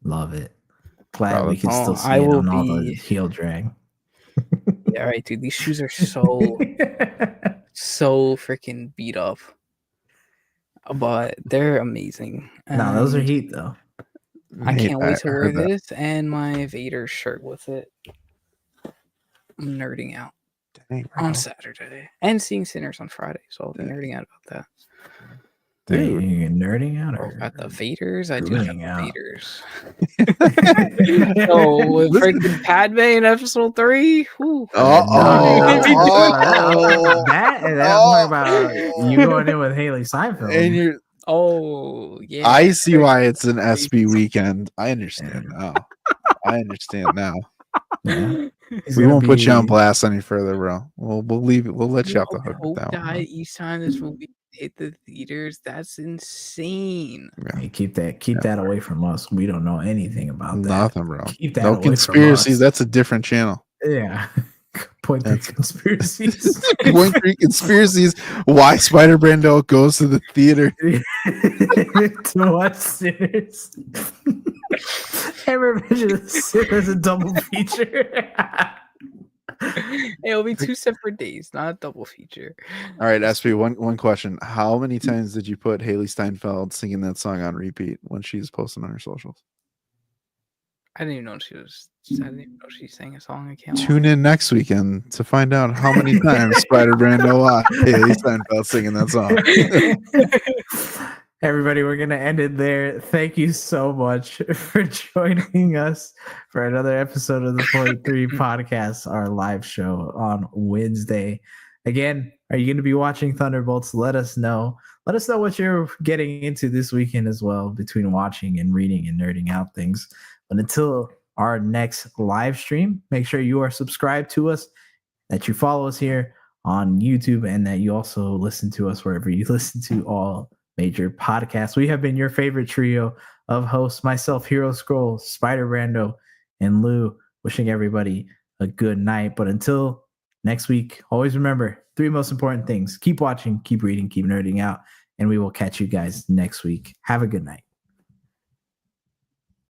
Love it. Glad we can still see it on all the heel drag. Yeah, right, dude. These shoes are so freaking beat up. But they're amazing. No, those are heat though. I can't wait to wear this and my Vader shirt with it. I'm nerding out on Saturday and seeing Sinners on Friday, so I'll be nerding out about that. Dude, you're nerding out or at the Vaders? I do have the Vaders. Oh, with freaking Padme in episode 3. That about you going in with Haley Seinfeld. And you're yeah. I see why it's an SB weekend. I understand now. Yeah. We won't put you on blast any further, bro. We'll leave it. We'll let you off the hook with that one. Each time this movie hit the theaters, that's insane. Yeah. Hey, keep that away from us. We don't know anything about that. Nothing, bro. Keep that no conspiracies. That's a different channel. Yeah. Point3 conspiracies. Point3 conspiracies. Why Spider Brando goes to the theater to watch Sinners. And Revenge of the Sith as a double feature. It'll be 2 separate days, not a double feature. All right, SB, one question. How many times did you put Haley Steinfeld singing that song on repeat when she's posting on her socials? I didn't even know she sang a song. I can't tune in next weekend to find out how many times Spider Brando watched Haley Steinfeld singing that song. Everybody, we're going to end it there. Thank you so much for joining us for another episode of the Point3 Podcast, our live show on Wednesday. Again, are you going to be watching Thunderbolts? Let us know. Let us know what you're getting into this weekend as well, between watching and reading and nerding out things. But until our next live stream, make sure you are subscribed to us, that you follow us here on YouTube, and that you also listen to us wherever you listen to all major podcasts. We have been your favorite trio of hosts, myself, Hero Scroll, Spider Brando, and Lou, wishing everybody a good night. But until next week, always remember 3 most important things. Keep watching, keep reading, keep nerding out, and we will catch you guys next week. Have a good night.